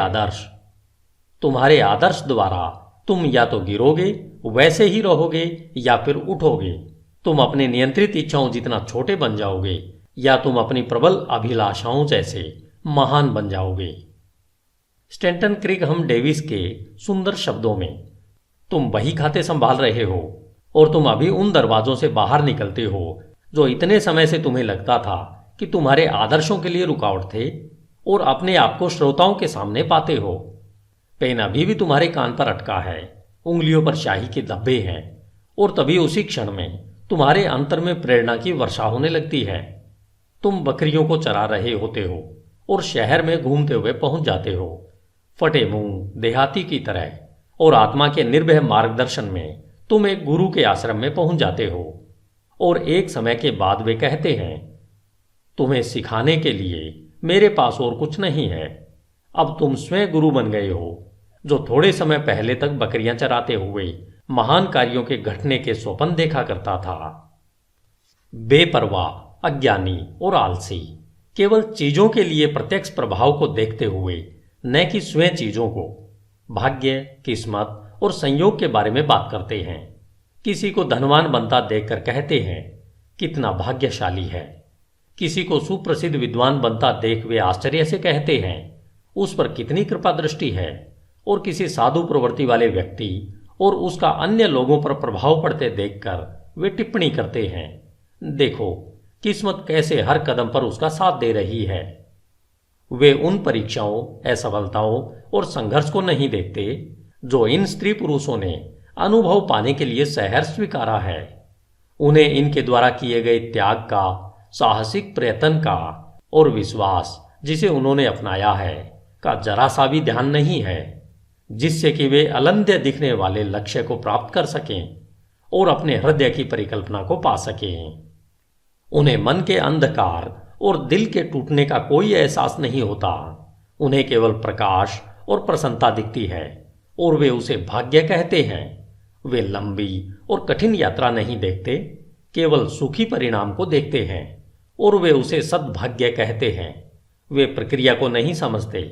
आदर्श द्वारा तुम या तो गिरोगे, वैसे ही रहोगे, या फिर उठोगे। तुम अपने नियंत्रित इच्छाओं जितना छोटे बन जाओगे या तुम अपनी प्रबल अभिलाषाओं जैसे महान बन जाओगे। स्टैंटन क्रिगहम डेविस के सुंदर शब्दों में, तुम बही खाते संभाल रहे हो और तुम अभी उन दरवाजों से बाहर निकलते हो जो इतने समय से तुम्हें लगता था कि तुम्हारे आदर्शों के लिए रुकावट थे, और अपने आप को श्रोताओं के सामने पाते हो। पेन अभी भी तुम्हारे कान पर अटका है, उंगलियों पर शाही के धब्बे हैं, और तभी उसी क्षण में तुम्हारे अंतर में प्रेरणा की वर्षा होने लगती है। तुम बकरियों को चरा रहे होते हो और शहर में घूमते हुए पहुंच जाते हो, फटे मुंह देहाती की तरह, और आत्मा के निर्भय मार्गदर्शन में तुम एक गुरु के आश्रम में पहुंच जाते हो। और एक समय के बाद वे कहते हैं, तुम्हें सिखाने के लिए मेरे पास और कुछ नहीं है। अब तुम स्वयं गुरु बन गए हो, जो थोड़े समय पहले तक बकरियां चराते हुए महान कार्यों के घटने के स्वप्न देखा करता था। बेपरवाह, अज्ञानी और आलसी केवल चीजों के लिए प्रत्यक्ष प्रभाव को देखते हुए, न कि स्वयं चीजों को, भाग्य, किस्मत और संयोग के बारे में बात करते हैं। किसी को धनवान बनता देखकर कहते हैं, कितना भाग्यशाली है। किसी को सुप्रसिद्ध विद्वान बनता देख वे आश्चर्य से कहते हैं, उस पर कितनी कृपा दृष्टि है। और किसी साधु प्रवृत्ति वाले व्यक्ति और उसका अन्य लोगों पर प्रभाव पड़ते देखकर वे टिप्पणी करते हैं, देखो किस्मत कैसे हर कदम पर उसका साथ दे रही है। वे उन परीक्षाओं, असफलताओं और संघर्ष को नहीं देखते जो इन स्त्री पुरुषों ने अनुभव पाने के लिए सहर्ष स्वीकारा है। उन्हें इनके द्वारा किए गए त्याग का, साहसिक प्रयत्न का और विश्वास जिसे उन्होंने अपनाया है का जरा सा भी ध्यान नहीं है, जिससे कि वे अलंध्य दिखने वाले लक्ष्य को प्राप्त कर सकें और अपने हृदय की परिकल्पना को पा सकें। उन्हें मन के अंधकार और दिल के टूटने का कोई एहसास नहीं होता। उन्हें केवल प्रकाश और प्रसन्नता दिखती है और वे उसे भाग्य कहते हैं। वे लंबी और कठिन यात्रा नहीं देखते, केवल सुखी परिणाम को देखते हैं और वे उसे सद्भाग्य कहते हैं। वे प्रक्रिया को नहीं समझते,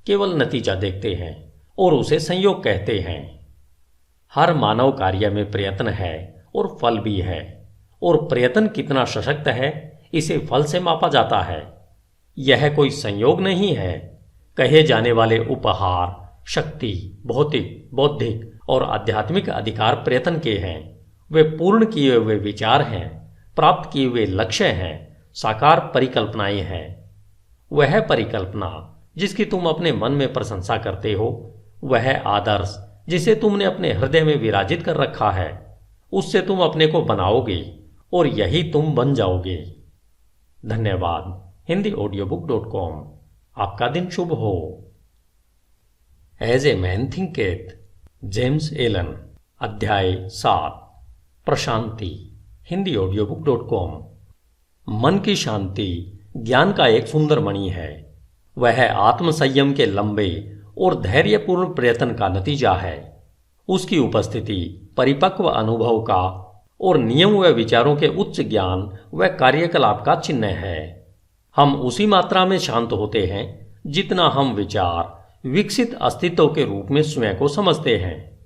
केवल नतीजा देखते हैं और उसे संयोग कहते हैं। हर मानव कार्य में प्रयत्न है और फल भी है, और प्रयत्न कितना सशक्त है इसे फल से मापा जाता है। यह कोई संयोग नहीं है। कहे जाने वाले उपहार, शक्ति, भौतिक, बौद्धिक और आध्यात्मिक अधिकार प्रयत्न के हैं। वे पूर्ण किए हुए विचार हैं, प्राप्त किए हुए लक्ष्य हैं, साकार परिकल्पनाएं हैं। वह परिकल्पना जिसकी तुम अपने मन में प्रशंसा करते हो, वह आदर्श जिसे तुमने अपने हृदय में विराजित कर रखा है, उससे तुम अपने को बनाओगे और यही तुम बन जाओगे। धन्यवाद। HindiAudiobook.com। आपका दिन शुभ हो। As a man thinketh, James Allen. अध्याय 7, प्रशांति। HindiAudiobook.com। मन की शांति ज्ञान का एक सुंदर मणि है। वह आत्मसंयम के लंबे और धैर्यपूर्ण प्रयत्न का नतीजा है। उसकी उपस्थिति परिपक्व अनुभव का और नियम व विचारों के उच्च ज्ञान व कार्यकलाप का चिन्ह है। हम उसी मात्रा में शांत होते हैं जितना हम विचार विकसित अस्तित्व के रूप में स्वयं को समझते हैं,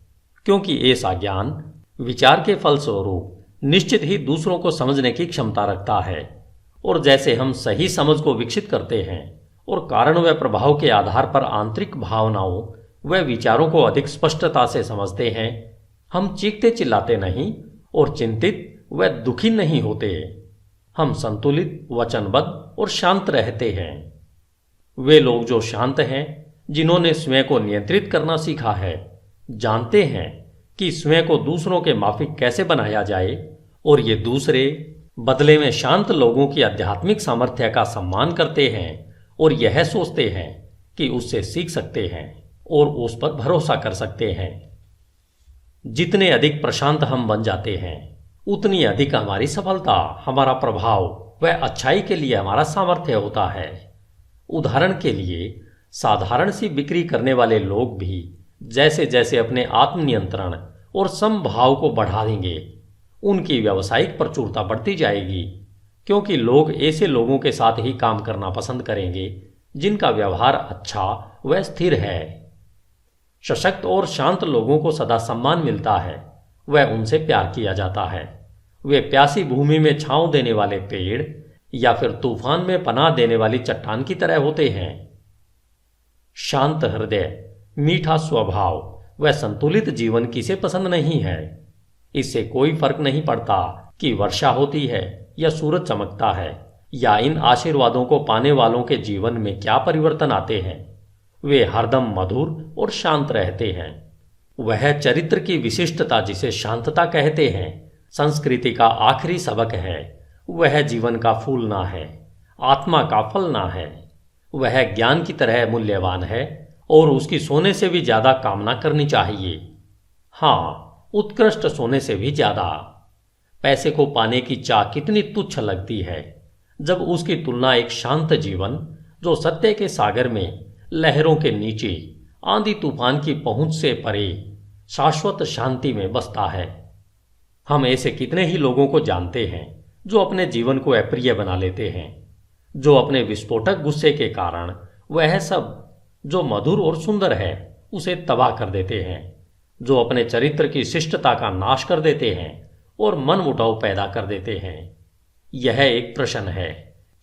क्योंकि ऐसा ज्ञान विचार के फलस्वरूप निश्चित ही दूसरों को समझने की क्षमता रखता है। और जैसे हम सही समझ को विकसित करते हैं और कारण व प्रभाव के आधार पर आंतरिक भावनाओं व विचारों को अधिक स्पष्टता से समझते हैं, हम चीखते चिल्लाते नहीं और चिंतित व दुखी नहीं होते। हम संतुलित, वचनबद्ध और शांत रहते हैं। वे लोग जो शांत हैं, जिन्होंने स्वयं को नियंत्रित करना सीखा है, जानते हैं कि स्वयं को दूसरों के माफिक कैसे बनाया जाए, और ये दूसरे बदले में शांत लोगों की आध्यात्मिक सामर्थ्य का सम्मान करते हैं और यह सोचते हैं कि उससे सीख सकते हैं और उस पर भरोसा कर सकते हैं। जितने अधिक प्रशांत हम बन जाते हैं, उतनी अधिक हमारी सफलता, हमारा प्रभाव व अच्छाई के लिए हमारा सामर्थ्य होता है। उदाहरण के लिए, साधारण सी बिक्री करने वाले लोग भी जैसे जैसे अपने आत्मनियंत्रण और समभाव को बढ़ा देंगे, उनकी व्यावसायिक प्रचुरता बढ़ती जाएगी, क्योंकि लोग ऐसे लोगों के साथ ही काम करना पसंद करेंगे जिनका व्यवहार अच्छा व स्थिर है। सशक्त और शांत लोगों को सदा सम्मान मिलता है, वह उनसे प्यार किया जाता है। वे प्यासी भूमि में छांव देने वाले पेड़ या फिर तूफान में पनाह देने वाली चट्टान की तरह होते हैं। शांत हृदय, मीठा स्वभाव व संतुलित जीवन किसे पसंद नहीं है। इससे कोई फर्क नहीं पड़ता कि वर्षा होती है या सूरज चमकता है, या इन आशीर्वादों को पाने वालों के जीवन में क्या परिवर्तन आते हैं। वे हरदम मधुर और शांत रहते हैं। वह चरित्र की विशिष्टता जिसे शांतता कहते हैं, संस्कृति का आखिरी सबक है। वह जीवन का फूलना है, आत्मा का फलना है। वह ज्ञान की तरह मूल्यवान है और उसकी सोने से भी ज्यादा कामना करनी चाहिए। हाँ, उत्कृष्ट सोने से भी ज्यादा। पैसे को पाने की चाह कितनी तुच्छ लगती है जब उसकी तुलना एक शांत जीवन, जो सत्य के सागर में लहरों के नीचे आंधी तूफान की पहुंच से परे शाश्वत शांति में बसता है। हम ऐसे कितने ही लोगों को जानते हैं जो अपने जीवन को अप्रिय बना लेते हैं, जो अपने विस्फोटक गुस्से के कारण वह सब जो मधुर और सुंदर है उसे तबाह कर देते हैं, जो अपने चरित्र की शिष्टता का नाश कर देते हैं और मनमुटाव पैदा कर देते हैं। यह एक प्रश्न है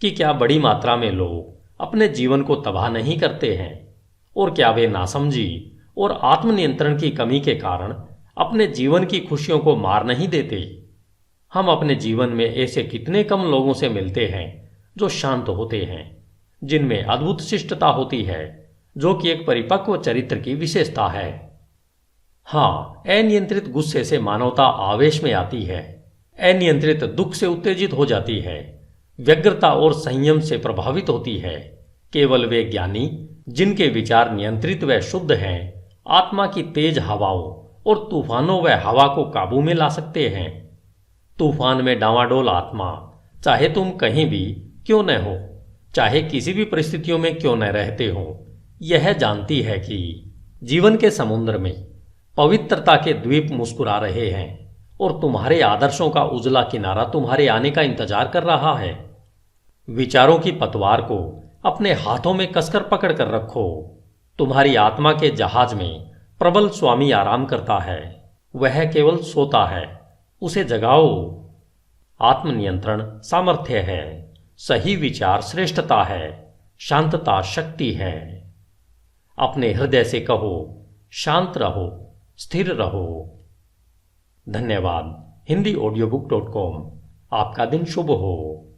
कि क्या बड़ी मात्रा में लोग अपने जीवन को तबाह नहीं करते हैं, और क्या वे नासमझी और आत्मनियंत्रण की कमी के कारण अपने जीवन की खुशियों को मार नहीं देते। हम अपने जीवन में ऐसे कितने कम लोगों से मिलते हैं जो शांत होते हैं, जिनमें अद्भुत शिष्टता होती है, जो कि एक परिपक्व चरित्र की विशेषता है। हाँ, अनियंत्रित गुस्से से मानवता आवेश में आती है, अनियंत्रित दुख से उत्तेजित हो जाती है, व्यग्रता और संयम से प्रभावित होती है। केवल वे ज्ञानी जिनके विचार नियंत्रित व शुद्ध हैं, आत्मा की तेज हवाओं और तूफानों व हवा को काबू में ला सकते हैं। तूफान में डांवाडोल आत्मा, चाहे तुम कहीं भी क्यों न हो, चाहे किसी भी परिस्थितियों में क्यों न रहते हो, यह जानती है कि जीवन के समुद्र में पवित्रता के द्वीप मुस्कुरा रहे हैं और तुम्हारे आदर्शों का उजला किनारा तुम्हारे आने का इंतजार कर रहा है। विचारों की पतवार को अपने हाथों में कसकर पकड़ कर रखो। तुम्हारी आत्मा के जहाज में प्रबल स्वामी आराम करता है, वह केवल सोता है, उसे जगाओ। आत्मनियंत्रण सामर्थ्य है, सही विचार श्रेष्ठता है, शांतता शक्ति है। अपने हृदय से कहो, शांत रहो, स्थिर रहो। धन्यवाद। HindiAudiobook.com। आपका दिन शुभ हो।